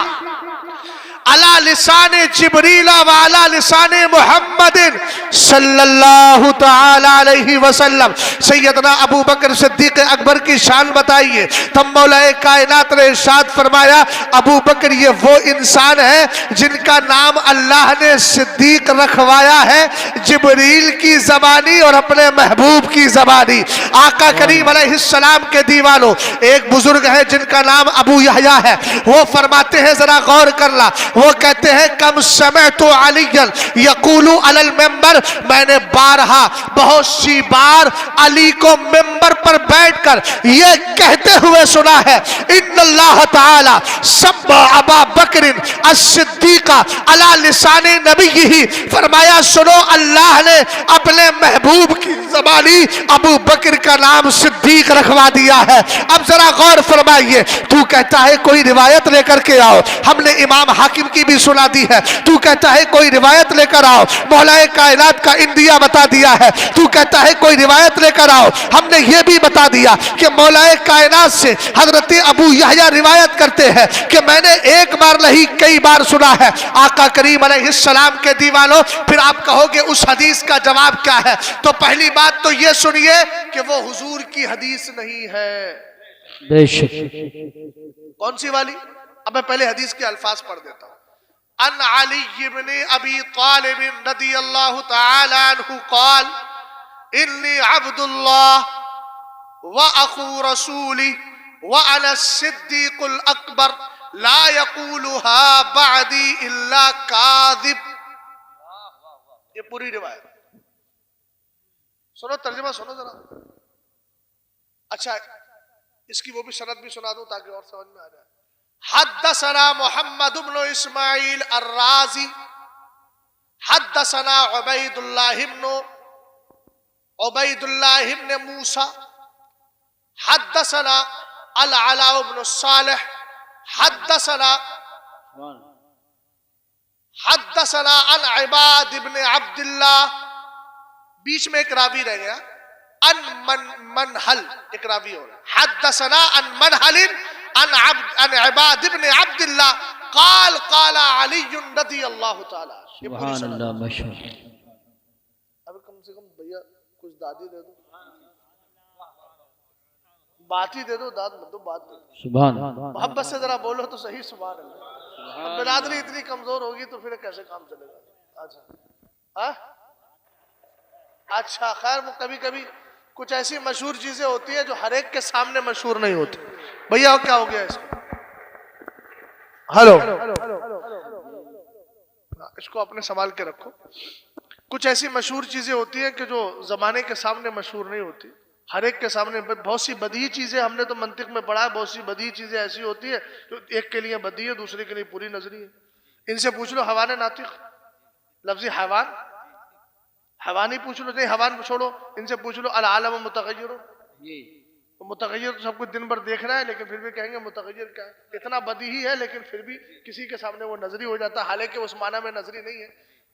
अला लिसाने जिब्रीला व अला लिसाने मुहम्मदिन सल्लल्लाहु तआला अलैहि वसल्लम। सैयदना अबू बकर सिद्दीक अकबर की शान बताइए। तब मौलाए कायनात ने इरशाद फरमाया, अबू बकर ये वो इंसान है जिनका नाम अल्लाह ने सिद्दीक रखवाया है, जिब्रील की ज़बानी और अपने महबूब की ज़बानी। आका करीम अलैहिस्सलाम के दीवानों, एक बुजुर्ग है जिनका नाम अबू यहया है, वो फरमाते हैं, जरा गौर करना, वो कहते हैं, कम समय तो अलीयन यकूलू अलल मिंबर, मैंने बारहा बहुत सी बार अली को मिंबर मिंबर पर बैठकर ये कहते हुए सुना है, इन्नल्लाह ताला सब्बा अबा बकरिन as-सिद्दीका अला लिसानी नबीही, फरमाया सुनो अल्लाह ने अपने महबूब की ज़बानी अबू बकर का नाम सिद्दीक रखवा दिया है। अब जरा गौर फरमाइए, तू कहता है कोई रिवायत लेकर के आओ, हमने इमाम हाकिम की भी सुना दी है। तू कहता है कोई रिवायत लेकर आओ, मौलाए कायनात का इंदिया बता दिया है। तू कहता है कोई रिवायत लेकर आओ, हमने ये भी बता दिया कि मौलाए कायनात से हजरत अबू यहया रिवायत करते हैं कि मैंने एक बार नहीं कई बार सुना है। आका करीम अलैहिस्सलाम के दीवानों, फिर आप कहोगे उस हदीस का जवाब क्या है? तो पहली बात तो ये सुनिए कि वो हुजूर की हदीस नहीं है। बेशक। कौन सी वाली? अब मैं पहले हदीस के अल्फाज पढ़ देता हूं। अन अली इब्न अबी तालिब रदियल्लाहु तआला अन्हु क़ाल इन्नी अब्दुल्लाह व अखू रसूली व अना सिद्दीकुल अकबर ला यक़ूलुहा बअदी इल्ला काज़िब। ये पूरी रिवायत सुनो, तर्जुमा सुनो जरा। अच्छा, इसकी वो भी सनद भी सुना दूं ताकि और समझ में आ जाए। हद्दसना मोहम्मद इब्न इस्माइल अर्राजी हद्दसना उबैदुल्लाह इब्न मूसा हद्दसना अल अला इब्न सालिह हद्दसना अन इबाद इब्न अब्दुल्लाह, बीच में एक रावी रह गया, अन मनहल एक रावी हो रहा है। हद्दसना अन मनहलिन अन इबाद इब्न अब्दुल्लाह क़ाल क़ाला अली रज़ियल्लाहु ताला। सुभान अल्लाह माशाअल्लाह। अब कम से कम भैया कुछ दादी दे दो, बात ही दे दो, दाद मत दो, बात दे दो। सुभान मोहब्बत से जरा बोलो तो सही। सुभान अल्लाह। बिरादरी इतनी कमजोर होगी तो फिर कैसे काम चलेगा? अच्छा अच्छा, खैर वो कभी कभी कुछ ऐसी मशहूर चीजें होती है जो हर एक के सामने मशहूर नहीं होती। भैया क्या हो गया इसको? हेलो, इसको अपने संभाल के रखो। कुछ ऐसी मशहूर चीजें होती हैं कि जो जमाने के सामने मशहूर नहीं होती, हर एक के सामने। बहुत सी बदी चीजें हमने तो मंतिक में पढ़ा है, बहुत सी बदी चीजें ऐसी होती है जो एक के लिए बदी है, दूसरे के लिए पूरी नजरी है। इनसे पूछ लो हवान नातिक, लफ्जी हैवान, हैवान ही पूछ लो, नहीं हैवान छोड़ो, इनसे पूछ लो अल आलम मुतगय्यिर। मुतगय्यिर तो सब कुछ दिन भर देख रहा है लेकिन फिर भी कहेंगे मुतगय्यिर क्या है? इतना बदीही है लेकिन फिर भी किसी के सामने वो नजरी हो जाता है, हालांकि उस माना में नजरी नहीं है।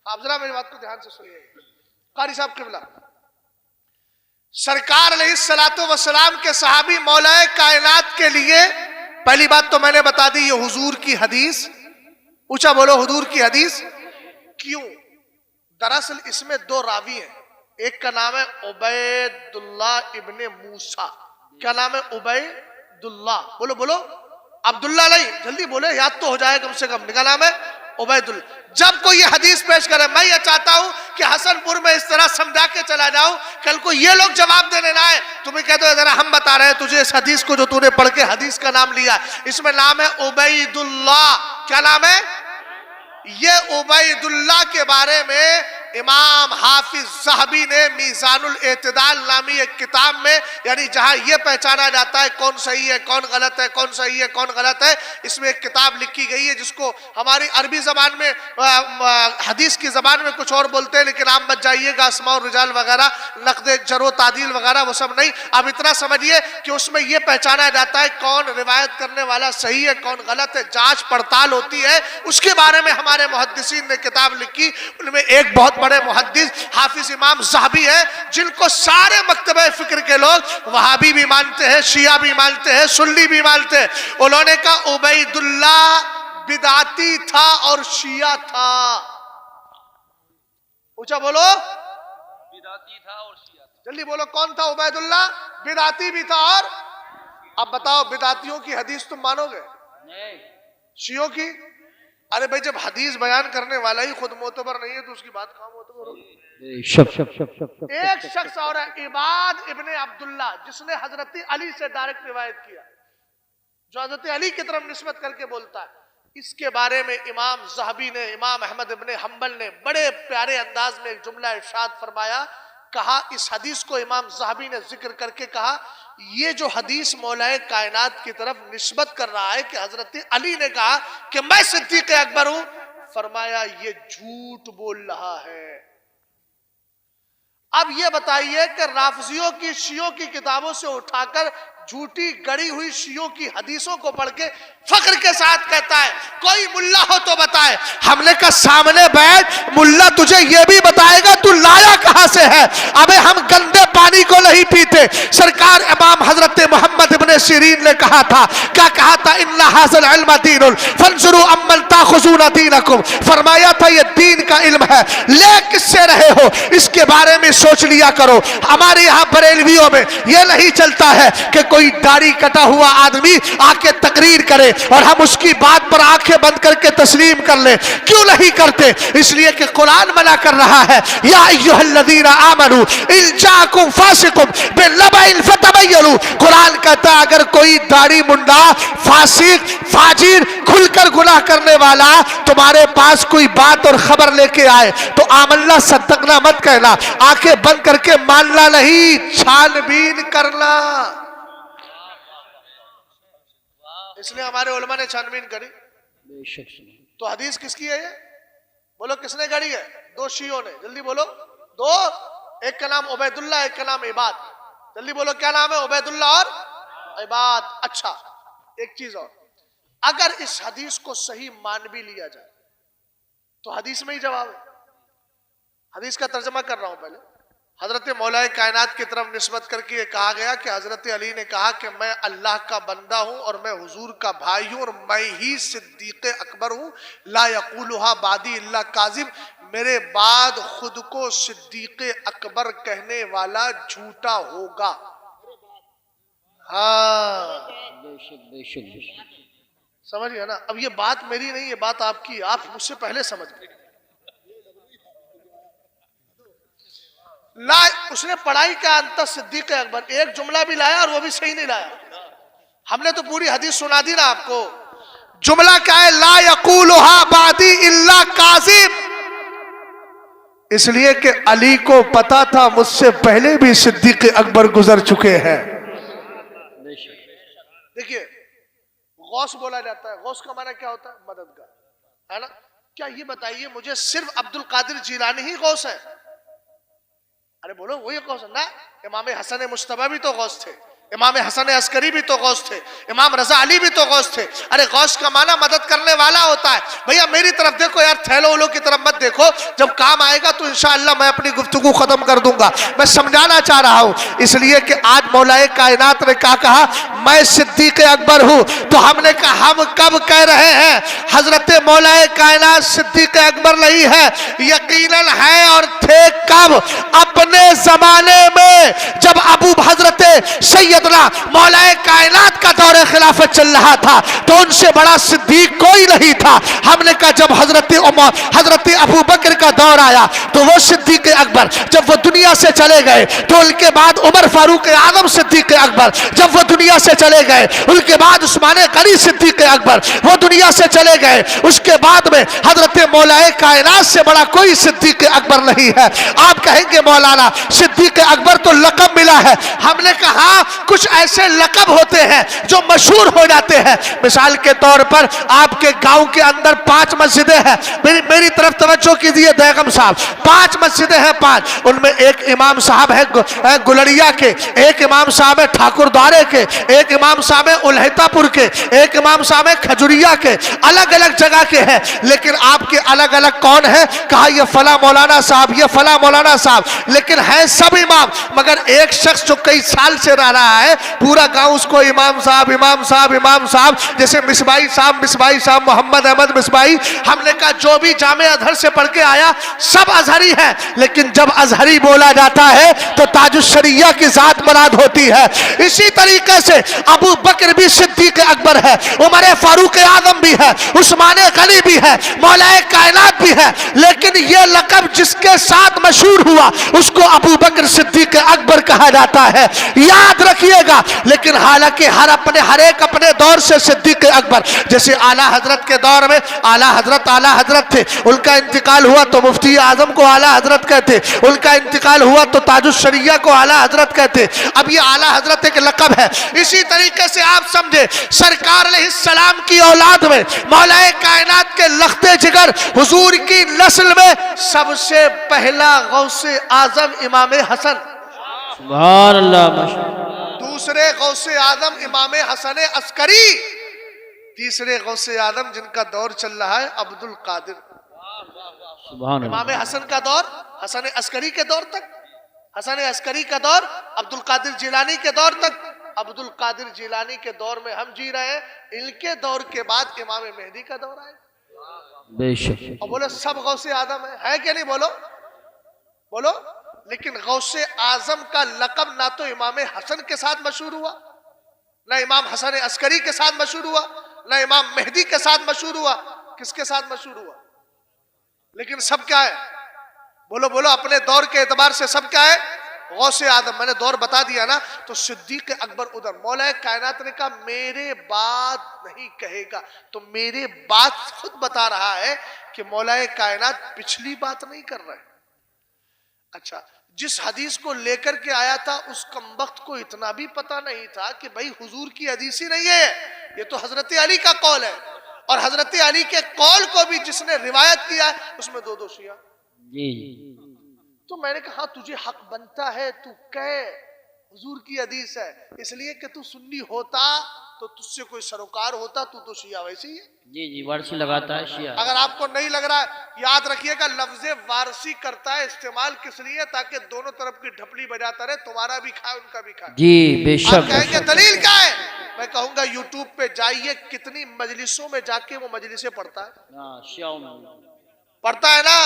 आप जरा मेरी बात को ध्यान से सुनिए। कारी साहब किबला, सरकार अलैहिस्सलातु वस्सलाम के सहाबी मौलाए कायनात के लिए पहली बात तो मैंने बता दी, ये हुजूर की हदीस। ऊंचा बोलो, हुजूर की हदीस। क्यों? दरअसल इसमें दो रावी हैं, एक का नाम है उबैदुल्लाह इब्ने मूसा। क्या नाम है? उबैदुल्लाह। बोलो बोलो, अब्दुल्ला नहीं, जल्दी बोले, याद तो हो जाए कम से कम। क्या नाम है? उबैदुल्लाह। जब कोई ये हदीस पेश करे, मैं ये चाहता हूं कि हसनपुर में इस तरह समझा के चला जाऊं, कल को ये लोग जवाब देने ना आए, तुम्हें कह दो जरा हम बता रहे हैं तुझे इस हदीस को जो तूने पढ़ के हदीस का नाम लिया, इसमें नाम है उबैदुल्लाह। क्या नाम है? ये उबैदुल्लाह के बारे में इमाम हाफिज ज़हबी ने मीज़ानुल एतदाल नामी एक किताब में, यानी जहां ये पहचाना जाता है कौन सही है कौन गलत है, कौन सही है कौन गलत है, इसमें एक किताब लिखी गई है जिसको हमारी अरबी जबान में, हदीस की जबान में कुछ और बोलते हैं, लेकिन आप मत जाइएगा अस्माउर रिजाल वगैरह, नक़्द जरो तादील वगैरह वो सब नहीं। अब इतना समझिए कि उसमें यह पहचाना जाता है कौन रिवायत करने वाला सही है कौन गलत है, जांच पड़ताल होती है। उसके बारे में हमारे मुहद्दिसीन ने किताब लिखी। उनमें एक बहुत बड़े मुहद्दिस हाफिज इमाम ज़हबी है, जिनको सारे मकतबे फिक्र के लोग वहाबी भी मानते हैं, शिया भी मानते हैं, सुन्नी भी मानते हैं। उन्होंने कहा उबैदुल्लाह बिदाती था और शिया था। ऊंचा बोलो, बिदाती था और शिया था। जल्दी बोलो, कौन था उबैदुल्लाह? बिदाती भी था और। अब बताओ, बिदातियों की हदीस तुम मानोगे? नहीं। शियों की? अरे भाई, जब हदीस बयान करने वाला ही खुद मोतबर नहीं है तो उसकी बात कहाँ मोतबर होगी? एक शख्स और है, इबाद इब्ने अब्दुल्लाह, जिसने हजरत अली से डायरेक्ट रिवायत किया, जो हजरत अली की तरफ निस्बत करके बोलता है। इसके बारे में इमाम ज़हबी ने, इमाम अहमद इब्ने हम्बल ने बड़े प्यारे अंदाज में एक जुमला इरशाद फरमाया कहा, इस हदीस को इमाम ज़हाबी ने जिक्र करके कहा, ये जो हदीस मौलाए कायनात की तरफ निस्बत कर रहा है कि हजरत अली ने कहा कि मैं सिद्दीक़ अकबर हूं, फरमाया ये झूठ बोल रहा है। अब ये बताइए कि राफजियों की, शियों की किताबों से उठाकर झूठी गढ़ी हुई शियों की हदीसों को पढ़ के फख्र के साथ कहता है कोई मुल्ला हो तो बताए। हमने कहा सामने बैठ, मुल्ला तुझे ये भी बताएगा तू लाया कहां से है। अबे हम गंदे पानी को नहीं पीते। सरकार इमाम हजरत मोहम्मद इब्ने सिरीन ने कहा था, क्या कहा था, इन्ना हाज़ल इल्म दीनुन फंजुरू अम्मन ताखुज़ूना दीनकुम। फरमाया था ये दीन का इल्म है, ले किससे रहे हो इसके बारे में सोच लिया करो। हमारे यहाँ बरेलवियों में ये नहीं चलता है कि कोई दाढ़ी कटा हुआ आदमी आके तकरीर करे और हम उसकी बात पर आंखें बंद करके तस्लीम कर ले। क्यों नहीं करते? इसलिए कि कुरान मना कर रहा है, या अय्युहल्लज़ीना आमनू इन जाकुम फासिकुम बिनबइन फतबय्यनु। कुरान कहता है अगर कोई दाढ़ी मुंडा, फासिक, फाजिर, खुलकर गुनाह करने वाला तुम्हारे पास कोई बात और खबर लेके आए तो आमल्ला सद्दकना मत कहना, आंखें बंद करके मानना नहीं, छानबीन करना। इसलिए हमारे उलमा ने छानबीन करी। तो हदीस किसकी है ये? बोलो किसने गढ़ी है? दो शियों ने। जल्दी बोलो। दो, एक का नाम उबैदुल्लाह, एक का नाम इबाद। जल्दी बोलो क्या नाम है? उबैदुल्लाह और इबाद। अच्छा, एक चीज और, अगर इस हदीस को सही मान भी लिया जाए तो हदीस में ही जवाब है। हदीस का तर्जमा कर रहा हूं पहले। हजरत मौलाए कायनात की तरफ निस्बत करके कहा गया कि हजरत अली ने कहा कि मैं अल्लाह का बंदा हूं और मैं हुजूर का भाई हूं और मैं ही सिद्दीक़ अकबर हूं। ला यक़ूलुहा बादी इल्ला काज़िब। मेरे बाद खुद को सिद्दीक़ अकबर कहने वाला झूठा होगा। हाँ, समझ गया ना? अब ये बात मेरी नहीं, ये बात आपकी। आप मुझसे पहले समझ गए। ला, उसने पढ़ाई का अंत सिद्दीक़ अकबर, एक जुमला भी लाया और वो भी सही नहीं लाया। हमने तो पूरी हदीस सुना दी ना आपको। जुमला क्या है? ला यक़ूलुहा बादी इल्ला काज़िब। इसलिए कि अली को पता था मुझसे पहले भी सिद्दीक़ अकबर गुजर चुके हैं। देखिए, गौस बोला जाता है। गौस का माना क्या होता है? मददगार, है ना? क्या ये बताइए मुझे सिर्फ अब्दुल कादिर जिलानी ही गौस है? अरे बोलो वही गौस ना। इमाम हसन मुश्तबा भी तो गौस थे, इमाम हसन अस्करी भी तो गौस थे, इमाम रजा अली भी तो गौस थे। अरे गौस का माना मदद करने वाला होता है। भैया मेरी तरफ देखो यार, थैलो उलो की तरफ मत देखो। जब काम आएगा तो इंशाअल्लाह मैं अपनी गुफ्तगू खत्म कर दूंगा। मैं समझाना चाह रहा हूं इसलिए कि आज मौलाए कायनात ने क्या कहा, मैं सिद्दीक़ अकबर हूं। तो हमने कहा हम कब कह रहे हैं हजरत मौलाए कायनात सिद्दीक़ अकबर नहीं है? यकीनन है। और थे कब? अपने जमाने में जब अबू हजरत सैयदना मौलाए कायनात का दौरे खिलाफत चल रहा था तो उनसे बड़ा सिद्दीक कोई नहीं था। हमने कहा जब हजरत अबू बकर का दौर आया तो वो सिद्दीक अकबर, जब वो दुनिया से चले गए तो उनके बाद उमर फारूक आजम सिद्दीक अकबर, जब वो दुनिया से चले गए उनके बाद उस्मान गनी सिद्दीक अकबर वो दुनिया से चले गए। उसके बाद में हजरत मौलाए कायनात से बड़ा कोई सिद्दीक अकबर नहीं है। आप कहेंगे मौलाना सिद्दीक अकबर तो लक़ब मिला है। हमने कहा कुछ ऐसे लक़ब होते हैं जो मशहूर हो जाते हैं। मिसाल के तौर पर आपके गांव के अंदर 5 मस्जिदें हैं। मेरी तरफ तवज्जो कीजिए बेगम साहब, 5 मस्जिदें हैं 5। उनमें एक इमाम साहब है गुलरिया के, एक इमाम साहब है ठाकुर द्वारे के, एक इमाम साहब है उल्हैतापुर के, एक इमाम साहब है खजुरिया के। अलग अलग जगह के हैं लेकिन आपके अलग अलग कौन है? कहा ये फला मौलाना साहब, ये फला मौलाना साहब, लेकिन है सब इमाम। मगर एक शख्स जो कई साल से रह रहा है पूरा गांव उसको इमाम साहब इमाम साहब इमाम साहब, जैसे मिसबाई साहब मोहम्मद अहमद मिसबाई। हमने कहा जो भी जामे अजहर से पढ़ के आया सब अजहरी है, लेकिन जब अजहरी बोला जाता है तो ताजुश्शरिया की जात मराद होती है। इसी तरीके से अबू बकर भी सिद्दीक अकबर है, उमर फारूक आजम भी है, उस्मान गनी भी है, मौलाए कायनात भी है, लेकिन यह लक़ब जिसके साथ मशहूर हुआ उसको अबू बकर सिद्दीक अकबर कहा जाता है। याद रखिएगा। लेकिन हालांकि हर एक अपने दौर से सिद्दीक अकबर, जैसे आला हजरत के दौर में आला हजरत थे, उनका इंतकाल हुआ तो मुफ्ती आजम को आला हजरत कहते थे, उनका इंतकाल हुआ तो ताजुश शरिया को आला हजरत कहते। अब ये आला हजरत एक लक़ब है। इसी तरीके से आप समझे सरकार अलैहिस्सलाम की औलाद में मौलाए कायनात के लख्ते जिगर हुजूर की नस्ल में सबसे पहला गौसे आजम इमाम हसन, सुभान अल्लाह, माशाअल्लाह। दूसरे गौसे आजम इमाम हसन अस्करी, तीसरे गौसे आजम जिनका दौर चल रहा है अब्दुल कादिर। सुभान इमाम अल्लाह। हसन का दौर हसन अस्करी के दौर तक, हसन अस्करी का दौर अब्दुल कादिर जिलानी के दौर तक, अब्दुल कादिर जिलानी के दौर में हम जी रहे हैं। इनके दौर के बाद इमाम मेहदी का दौर आए। बेशक। और बोलो सब गौसे आजम है कि नहीं? बोलो बोलो। लेकिन गौसे आजम का लक़ब ना तो इमाम हसन के साथ मशहूर हुआ, ना इमाम हसन अस्करी के साथ मशहूर हुआ, ना इमाम मेहदी के साथ मशहूर हुआ। किसके साथ मशहूर हुआ? लेकिन सब क्या है? बोलो बोलो। अपने दौर के एतबार से सब क्या है? गौसे आदम। मैंने दौर बता दिया ना। तो सिद्दीक अकबर उधर, मौलाए कायनात ने कहा मेरे बाद नहीं कहेगा, तो मेरे बाद खुद बता रहा है कि मौलाए कायनात पिछली बात नहीं कर रहे। अच्छा, जिस हदीस को लेकर के आया था उस कमबख्त को इतना भी पता नहीं था कि भाई हुजूर की हदीस ही नहीं है, ये तो हजरत अली का कौल है। और हजरत अली के कौल को भी जिसने रिवायत किया है उसमें दो दोषियां। जी। तो मैंने कहा तुझे हक बनता है, तू कहे हुजूर की हदीस है, इसलिए कि तू सुन्नी होता तो तुझसे कोई सरोकार होता, तू तो शिया वैसे ही है। जी जी, वारसी लगाता है शिया। अगर आपको नहीं लग रहा है, याद रखिएगा लफ्ज़े वारसी करता है इस्तेमाल किस लिए? ताकि दोनों तरफ की ढपली बजाता रहे, तुम्हारा भी खाए उनका भी खाए। जी बेशक। आप कहेंगे दलील क्या है? मैं कहूंगा यूट्यूब पे जाइए, कितनी मजलिसों में जाके वो मजलिसें पढ़ता है। हाँ, शियाओं में पढ़ता है ना।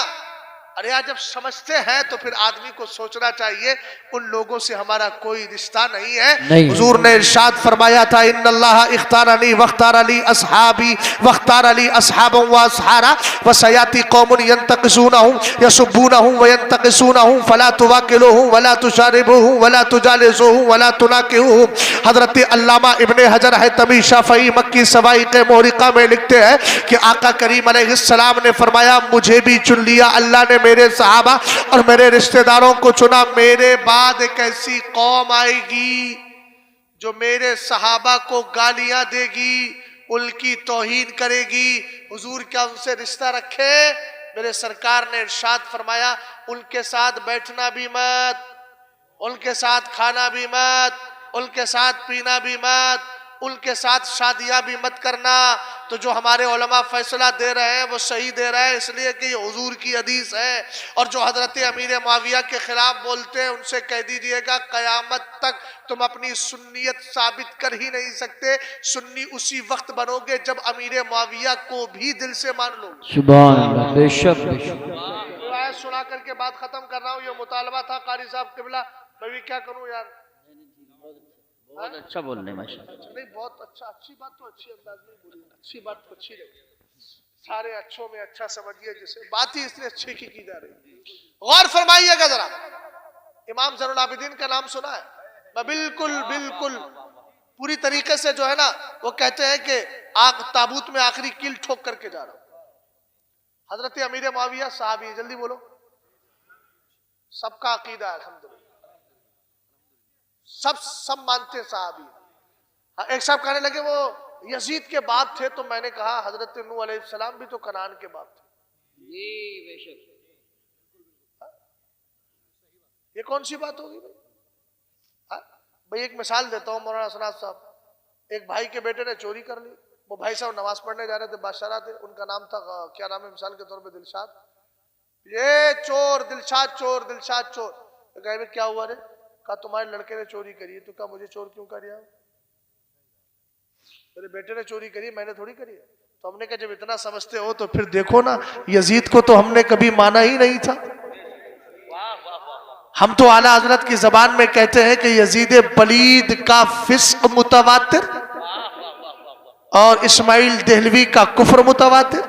अरे यार, जब समझते हैं तो फिर आदमी को सोचना चाहिए उन लोगों से हमारा कोई रिश्ता नहीं है। हुजूर ने इरशाद फरमाया था, इन्नल्लाह इख्तारनी वख्तारली अस्हाबी वख्तारली अस्हाबा व असहारा व सयाती कौमुन यंतकिसूनहुम यसुब्बूनहुम व यंतकिसूनहुम फला तुवाकिलुहुम वला तुशारिबुहुम वला तुजालिसुहुम वला तुनाकिहुम। हजरत अल्लामा इब्ने हजर हैतमी शाफई मक्की सवाइक़ मोहरिक़ा में लिखते हैं कि आका करीम अलैहिस्सलाम ने फरमाया मुझे भी चुन लिया अल्लाह ने, मेरे सहाबा और मेरे रिश्तेदारों को चुना। मेरे बाद एक ऐसी कौम आएगी जो मेरे सहाबा को गालियां देगी, उनकी तौहीन करेगी। हुजूर क्या उनसे रिश्ता रखे? मेरे सरकार ने इरशाद फरमाया उनके साथ बैठना भी मत, उनके साथ खाना भी मत, उनके साथ पीना भी मत, उनके साथ शादियां भी मत करना। तो जो हमारे उलमा फैसला दे रहे हैं वो सही दे रहे हैं, इसलिए कि ये हुजूर की हदीस है। और जो हजरत अमीर मुआविया के खिलाफ बोलते हैं उनसे कह दीजिएगा कयामत तक तुम अपनी सुन्नियत साबित कर ही नहीं सकते। सुन्नी उसी वक्त बनोगे जब अमीर मुआविया को भी दिल से मान लो। सुभान अल्लाह, बेशक बेशक। रिवायत सुना करके बात खत्म कर रहा हूँ। ये मुतालबा था कारी साहब किबला, मैं भी क्या करूँ यार। बहुत अच्छा बोल रहे माशाअल्लाह। नहीं बहुत अच्छा, अच्छी बात तो अच्छी अंदाज में बोली, अच्छी बात तो अच्छी लगी। सारे अच्छों में अच्छा समझिए, जिसे बात ही इसलिए अच्छे की जा रही। गौर फरमाइएगा जरा, इमाम ज़ैनुल आबिदीन का नाम सुना है? मैं बिल्कुल बिल्कुल पूरी तरीके से जो है ना, वो कहते हैं कि आग ताबूत में आखिरी कील ठोक करके जा रहा हूं। हजरत अमीर मुआविया साहबी, जल्दी बोलो। सबका अकीदा है अल्हम्दुलिल्लाह, सब मानते हैं साहबी। एक साहब कहने लगे वो यजीद के बाप थे, तो मैंने कहा हजरत नूह अलैहिस्सलाम भी तो कनान के बाप थे। जी बेशक। ये कौन सी बात होगी भाई? भाई एक मिसाल देता हूँ, मौलाना सनात साहब, एक भाई के बेटे ने चोरी कर ली। वो भाई साहब नमाज पढ़ने जा रहे थे, बादशाह थे, उनका नाम था क्या नाम है मिसाल के तौर पे, दिलशाद। ये चोर दिलशाद, चोर दिलशाद चोर। तो कहे क्या हुआ रे? कहा तुम्हारे लड़के ने चोरी करी है। तो कहा मुझे चोर क्यों कर? मेरे बेटे ने चोरी करी, मैंने थोड़ी करी है। तो हमने कहा जब इतना समझते हो तो फिर देखो ना, यजीद को तो हमने कभी माना ही नहीं था। हम तो आला हजरत की जबान में कहते हैं कि यजीद पलीद का फिस्क मुतवातिर और इस्माइल देहलवी का कुफ्र मुतवातिर।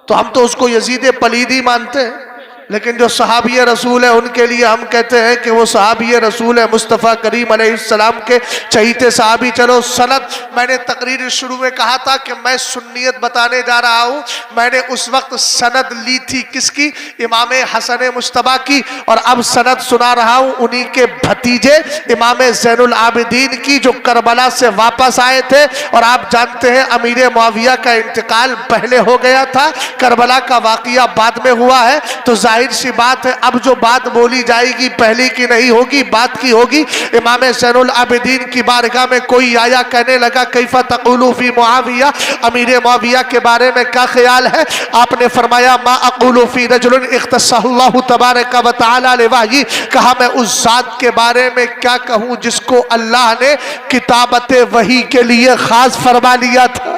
तो हम तो उसको यजीद पलीद ही मानते हैं। लेकिन जो सहाबी रसूल है उनके लिए हम कहते हैं कि वो सहाबी रसूल है, मुस्तफ़ा करीम अलैहिस्सलाम के चहीते सहाबी। चलो सनद, मैंने तकरीर शुरू में कहा था कि मैं सुन्नियत बताने जा रहा हूँ। मैंने उस वक्त सनद ली थी किसकी? इमाम हसन मुश्तबा की। और अब सनद सुना रहा हूँ उन्हीं के भतीजे इमाम ज़ैनुल आबिदीन की, जो करबला से वापस आए थे। और आप जानते हैं अमीर मुआविया का इंतकाल पहले हो गया था, करबला का वाकया बाद में हुआ है। तो जाहिर सी बात है अब जो बात बोली जाएगी पहले की नहीं होगी, बात की होगी। इमाम ज़ैनुल आबिदीन की बारगाह में कोई आया, कहने लगा कैफा तक़ूलू फी मुआविया, अमीर मुआविया के बारे में क्या ख्याल है? आपने फरमाया मा अक़ूलू फी रजुलिन इख्तस्सहल्लाहु तबारक व तआला लिवाही, कहा मैं उस जात के बारे में क्या कहूँ जिसको अल्लाह ने किताबत वही के लिए खास फरमा लिया था।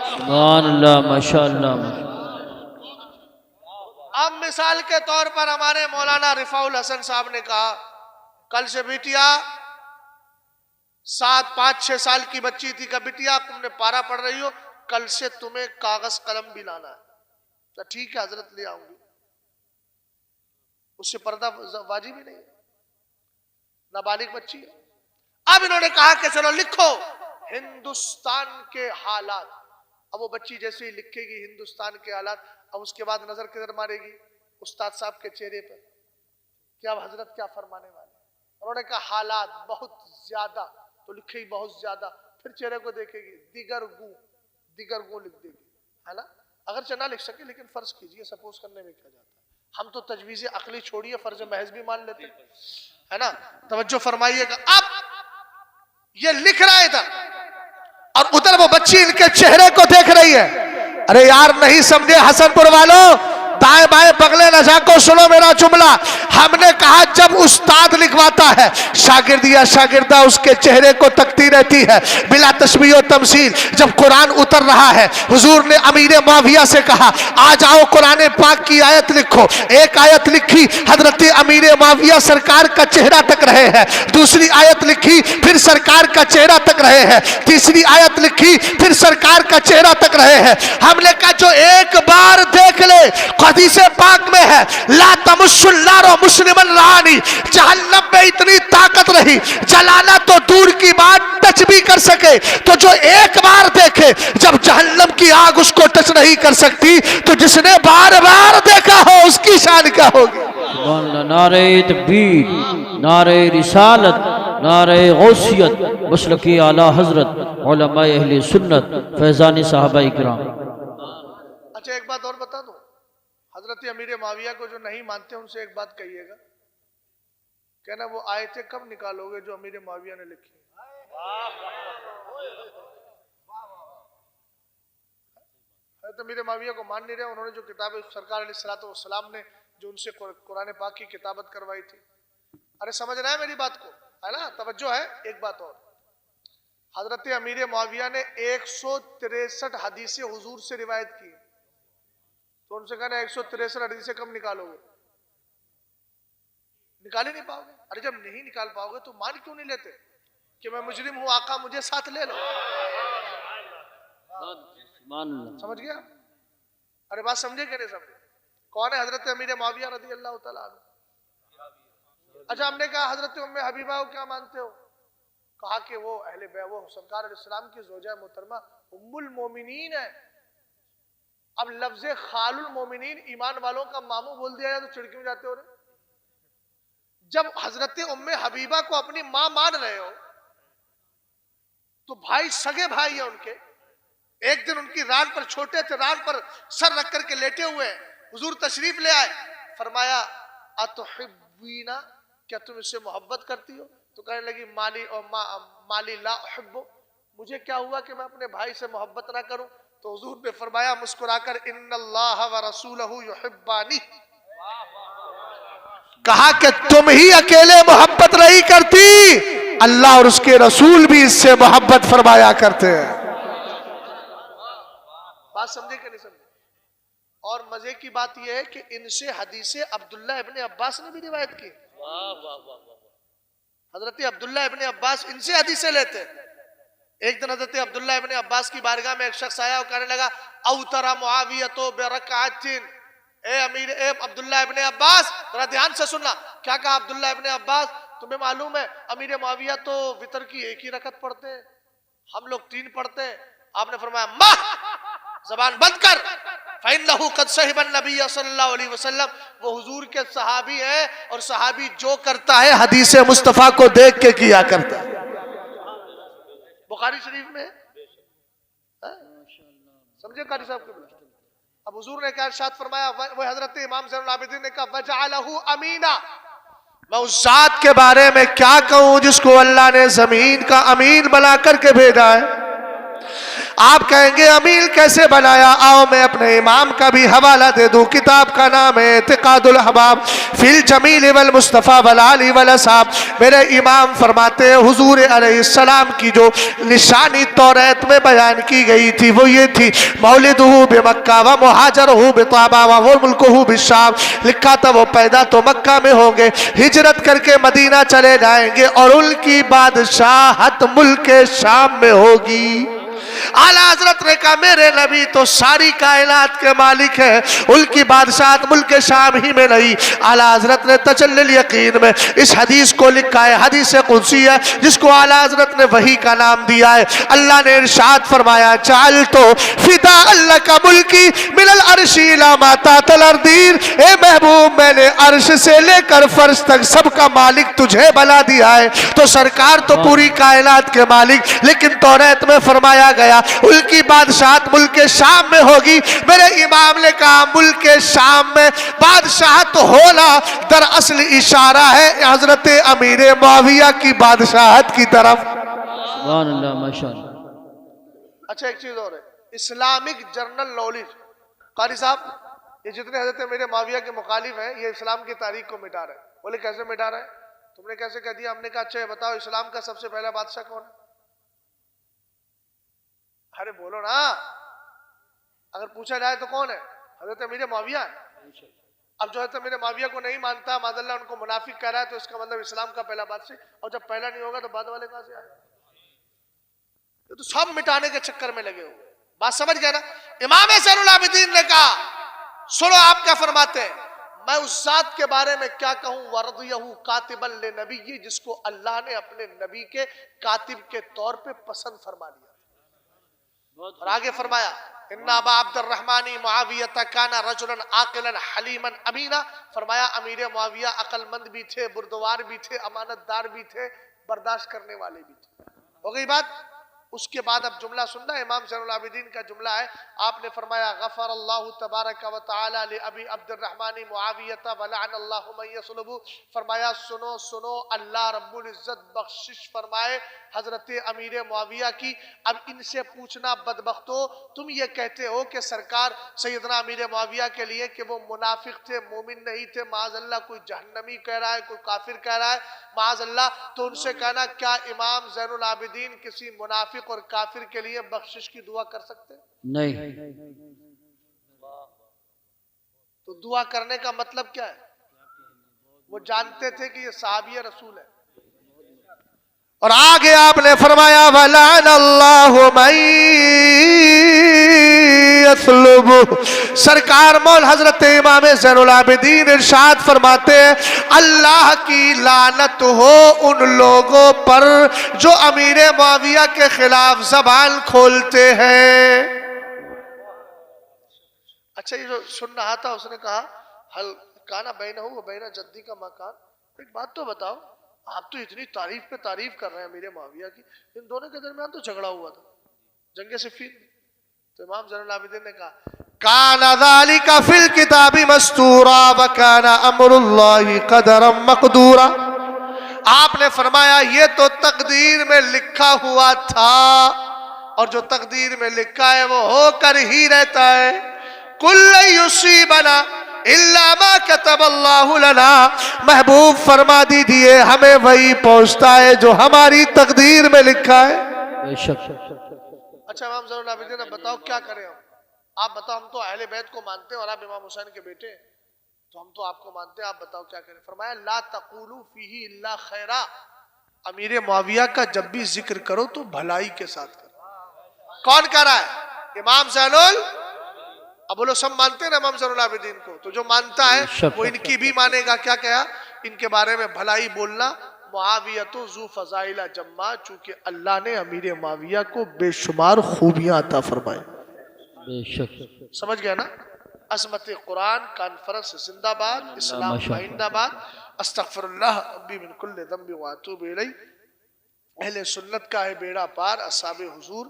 सुभान अल्लाह, माशाअल्लाह। अब मिसाल के तौर पर हमारे मौलाना रिफाउल हसन साहब ने कहा कल से बिटिया 5-6 साल की बच्ची थी, का बिटिया तुमने पारा पढ़ रही हो, कल से तुम्हें कागज कलम भी लाना है। तो ठीक है हजरत ले आऊंगी। उससे पर्दा वाजिब ही नहीं है, नाबालिग बच्ची है। अब इन्होंने कहा कि चलो लिखो हिंदुस्तान के हालात। अब वो बच्ची जैसे ही लिखेगी हिंदुस्तान के हालात, अब उसके बाद नजर किधर मारेगी? उस्ताद साहब के चेहरे पर, क्या हजरत क्या फरमाने वाले। उन्होंने कहा हालात बहुत ज्यादा, तो लिखेगी बहुत ज्यादा। फिर चेहरे को देखेगी, दिगर गू लिख देगी, है ना। अगर चना लिख सके, लेकिन फर्ज कीजिए, सपोज करने में क्या जाता है। हम तो तजवीज़ अकली छोड़िए, फर्ज महज भी मान लेते हैं, है ना। तवज्जो फरमाइएगा। अब ये लिख रहा है इधर, और उधर वो बच्ची इनके चेहरे को देख रही है। अरे यार नहीं समझे हसनपुर वालों, दाएं बाएं बगले न झांको, सुनो मेरा जुमला। हमने कहा जब उस्ताद लिखवाता है, शागिर्द या शागिर्दा उसके चेहरे को तकती रहती है बिला तशबीह और तमसील। जब कुरान उतर रहा है, हुजूर ने अमीर मुआविया से कहा आ जाओ कुरान पाक की आयत लिखो। एक आयत लिखी, हजरत अमीर मुआविया सरकार का चेहरा तक रहे हैं। दूसरी आयत लिखी, फिर सरकार का चेहरा तक रहे हैं। तीसरी आयत लिखी, फिर सरकार का चेहरा तक रहे हैं। हमने कहा जो एक बार देख ले, हदीस पाक में है ला तमुस्सुल्लारो मुस्लिमन रानी, जहन्नम में इतनी ताकत रही, जलाना तो दूर की बात, टच भी कर सके। तो जो एक बार देखे, जब जहन्नम की आग उसको टच नहीं कर सकती, तो जिसने बार बार देखा हो उसकी शान क्या होगी। सुभान अल्लाह। नारे तकबीर, नारे रिसालत, नारे गौसियत, मसलकी आला हजरत उलमाए अहले सुन्नत, फैजानी साहबाए किराम। अच्छा एक बात और बता दूं, हजरत अमीर मुआविया को जो नहीं मानते उनसे एक बात कहिएगा, कहना वो आयतें कब निकालोगे जो अमीर मुआविया ने लिखी। हजरत अमीर मुआविया को मान नहीं रहे, उन्होंने जो किताब सरकार अलैहिस्सलाम ने जो उनसे कुरान पाक की किताबत करवाई थी। अरे समझ रहा है मेरी बात को, है ना, तवज्जो है। एक बात और, हजरत अमीर मुआविया ने 163 हदीसें हुजूर से रिवायत की, तो उनसे कहना 163 हदीसें कब निकालोगे? निकाल ही नहीं पाओगे। अरे जब नहीं निकाल पाओगे तो मान क्यों नहीं लेते कि मैं मुजरिम हूं, आका मुझे साथ ले लो। समझ गया? अरे बात समझे कि नहीं समझे? कौन है हजरत अमीर मुआविया रज़ी अल्लाह तआला अन्हु? अच्छा हमने कहा हजरत उम्मे हबीबा को क्या मानते हो? कहा कि वो अहले बैत, वो सरकार अलैहिस्सलाम की ज़ौजा मोहतरमा उम्मुल मोमिनीन है। अब लफ्ज़े खालुल मोमिनीन ईमान वालों का मामू बोल दिया जाए तो चिढ़ क्यों जाते हो रे? जब हजरत उम्मे हबीबा को अपनी मां मान रहे हो, तो भाई सगे भाई है उनके। एक दिन उनकी रान पर, छोटे थे, रान पर सर रख करके लेटे हुए, हुजूर तशरीफ ले आए, फरमाया अतुहिब्बीना, क्या तुम इससे मोहब्बत करती हो? तो कहने लगी माली और माली ला उहिब्बु, मुझे क्या हुआ कि मैं अपने भाई से मोहब्बत ना करूं? तो हुजूर ने फरमाया मुस्कुराकर इन्नल्लाह व रसूलहु युहिब्बानी, कहा कि तुम ही अकेले मोहब्बत नहीं करती, अल्लाह और उसके रसूल भी इससे मोहब्बत फरमाया करते हैं। बात समझे कि नहीं समझे? और मजे की बात यह है कि इनसे हदीसे अब्दुल्ला इब्ने अब्बास ने भी रिवायत की। हजरत अब्दुल्ला इब्ने अब्बास इनसे हदीसे लेते। एक दिन हजरत अब्दुल्ला इब्ने अब्बास की बारगाह में एक शख्स आया और कहने लगा औतरा मुआविया तो बेरकातिन, ए अब्दुल्ला इब्ने अब्बास, जरा ध्यान से सुनना। क्या कहा अब्दुल्ला इब्ने अब्बास, तुम्हें मालूम है अमीर मुआविया तो वितर की एक ही रकत पढ़ते हैं, हम लोग 3 पढ़ते हैं। आपने फरमाया माँ जबान बंद कर, फ़इन्नहु क़द सहिबन नबी सल्लल्लाहु अलैहि वसल्लम, वो हुजूर के सहाबी है और सहाबी जो करता है हदीस मुस्तफ़ा को देख के किया करता है। बुखारी शरीफ में समझे कारी साहब के बोला। अब हुजूर ने क्या इरशाद फरमाया, वो हजरत इमाम ज़ैनुल आबिदीन ने कहा वजअलहु अमीना, मैं उस जात के बारे में क्या कहूं जिसको अल्लाह ने जमीन का अमीन बना करके भेजा है। आप कहेंगे अमीन कैसे बनाया, आओ मैं अपने इमाम का भी हवाला दे दूं। किताब का नाम है इतिकादुल अहबाब फिल जमील वल मुस्तफ़ा वल आली वल असहाब। मेरे इमाम फरमाते हैं हुजूर अलैहिस्सलाम की जो निशानी तौरात में बयान की गई थी वो ये थी, मौलिदुहु बिमक्का व मुहाजरुहु बिताबा व मुल्कुहु बिशाम। लिखा था वो पैदा तो मक्का में होंगे, हिजरत करके मदीना चले जाएंगे और उनकी बादशाहत मुल्क शाम में होगी। आला हजरत ने कहा मेरे नबी तो सारी कायनात के मालिक है, उनकी बादशाहत मुल्क शाम ही में नहीं। आला हजरत ने तजल्लुल यकीन में इस हदीस को लिखा है, हदीस कुदसी है जिसको आला हजरत ने वही का नाम दिया है। अल्लाह ने इरशाद फरमाया चाल तो फिदा अल्लाह का मुल्की मिनल अर्शी इला मा तातल अर्दीन, ए महबूब मैंने अर्श से लेकर फर्श तक सबका मालिक तुझे बना दिया है। तो सरकार तो पूरी कायनात के मालिक, लेकिन तौरात में फरमाया गया उनकी बादशाहत मुल्क शाम में होगी। मेरे इमाम ने कहा मुल्क शाम में बादशाहत होना दरअसल इशारा है हजरत अमीर मुआविया की बादशाहत की तरफ। सुभान अल्लाह माशाअल्लाह। अच्छा एक चीज और है, इस्लामिक जर्नल नॉलेज। कारी साहब ये जितने हजरत अमीर मुआविया के मुखालिफ हैं ये इस्लाम की तारीख को मिटा रहे हैं। बोले कैसे मिटा रहे हैं, तुमने कैसे कह दिया? हमने कहा अच्छा बताओ इस्लाम का सबसे पहला बादशाह कौन है? अरे बोलो ना, अगर पूछा जाए तो कौन है? हजरत अमीर मुआविया है। अब जो है मेरे मुआविया को नहीं मानता, मादल्ला उनको मुनाफिक कह रहा है, तो इसका मतलब इस्लाम का पहला बादशाह। और जब पहला नहीं होगा तो बाद वाले कहां से आए? ये तो सब मिटाने के चक्कर में लगे हुए। बात समझ गए ना? इमाम ज़ैनुल आबिदीन ने कहा सुनो आप क्या फरमाते हैं, मैं उस जात के बारे में क्या कहूं, वरदियहु कातिबन लिनबी, जिसको अल्लाह ने अपने नबी के कातिब के तौर पे पसंद फरमा लिया। और आगे फरमाया इन्ना अबा अब्दुर्रहमानी मुआविया काना रजुलन आकिलन हलीमन अमीना। फरमाया अमीर मुआविया अक्लमंद भी थे, बुर्दवार भी थे, अमानतदार भी थे, बर्दाश्त करने वाले भी थे। हो गई बात। उसके बाद अब जुमला सुनना, इमाम ज़ैनुल आबिदीन का जुमला है। आपने फरमाया गफर अल्लाहु तबारक व तआला li अबी अब्दुर्रहमानी मुआविया व लअनल्लाहु मन यसलबु। फरमाया सुनो सुनो, अल्लाह रब्बुल इज्जत बख्शिश फरमाए हजरत अमीर मुआविया की। अब इनसे पूछना बदबख्तो, तुम ये कहते हो कि सरकार सैयदना अमीर मुआविया के लिए कि वो मुनाफिक थे, मोमिन नहीं थे, माज़अल्लाह कोई जहन्नमी कह रहा है, कोई काफिर कह रहा है, माज़अल्लाह। तो उनसे कहना क्या इमाम ज़ैनुल आबिदीन किसी मुनाफिक और काफिर के लिए बख्शिश की दुआ कर सकते हैं? नहीं। तो दुआ करने का मतलब क्या है? वो जानते थे कि ये सहाबी रसूल है। और आगे आपने फरमाया वलानल्लाहु मन यसलुबु। सरकार मौल हजरत इमाम ज़ैनुल आबिदीन इरशाद फरमाते हैं अल्लाह की लानत हो उन लोगों पर जो अमीर मुआविया के खिलाफ जबान खोलते हैं। अच्छा ये जो सुन रहा था उसने कहा हल काना बैनहु व बैन जद्दी का मकान। एक बात तो बताओ, आप तो इतनी तारीफ पे तारीफ कर रहे हैं अमीर मुआविया की, इन दोनों के दरमियान तो झगड़ा हुआ था जंगे सिफ़ीन। तो इमाम ज़ैनुल आबिदीन ने कहा काना ज़ालिका फिल किताबी मस्तूरा व काना अम्रुल्लाहि क़दरम मक़दूरा। आपने फरमाया ये तो तकदीर में लिखा हुआ था, और जो तकदीर में लिखा है वो होकर ही रहता है। कुल्ल युसीबना इल्ला मा कतबल्लाहु लना। महबूब फरमा दीजिए हमें वही पहुंचता है जो हमारी तकदीर में लिखा है। अच्छा इमाम ज़ैनुल आबिदीन बताओ क्या करें हम? आप बताओ, हम तो अहले बैत को मानते हैं और आप इमाम हुसैन के बेटे, तो हम तो आपको मानते हैं, आप बताओ क्या करें? फरमाया ला तक़ूलू फीही इल्ला खैरा। अमीर मुआविया का जब भी जिक्र करो तो भलाई के साथ करो। कौन कह रहा है? इमाम ज़ैनुल अब बोलो सब मानते हैं ना इमाम ज़ैनुल आबिदीन को, तो जो मानता है वो इनकी भी मानेगा। क्या कहा इनके बारे में? भलाई बोलना। मुआविया तो जू फजाइला जम्मा, चूंकि अल्लाह ने अमीर मुआविया को बेशुमार खूबियां अता फरमाई। बेशक। समझ गया ना? अज़मत कुरान कॉन्फ्रेंस जिंदाबाद, इस्लाम जिंदाबाद। अस्तगफिरुल्लाह अब्बी मिन कुल्लि ज़ंबि व अतूबु इलैह। अहले सुन्नत का है बेड़ा पार, असहाबे हुजूर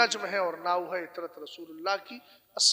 नज्म है और नाव है इतरत रसूलुल्लाह की।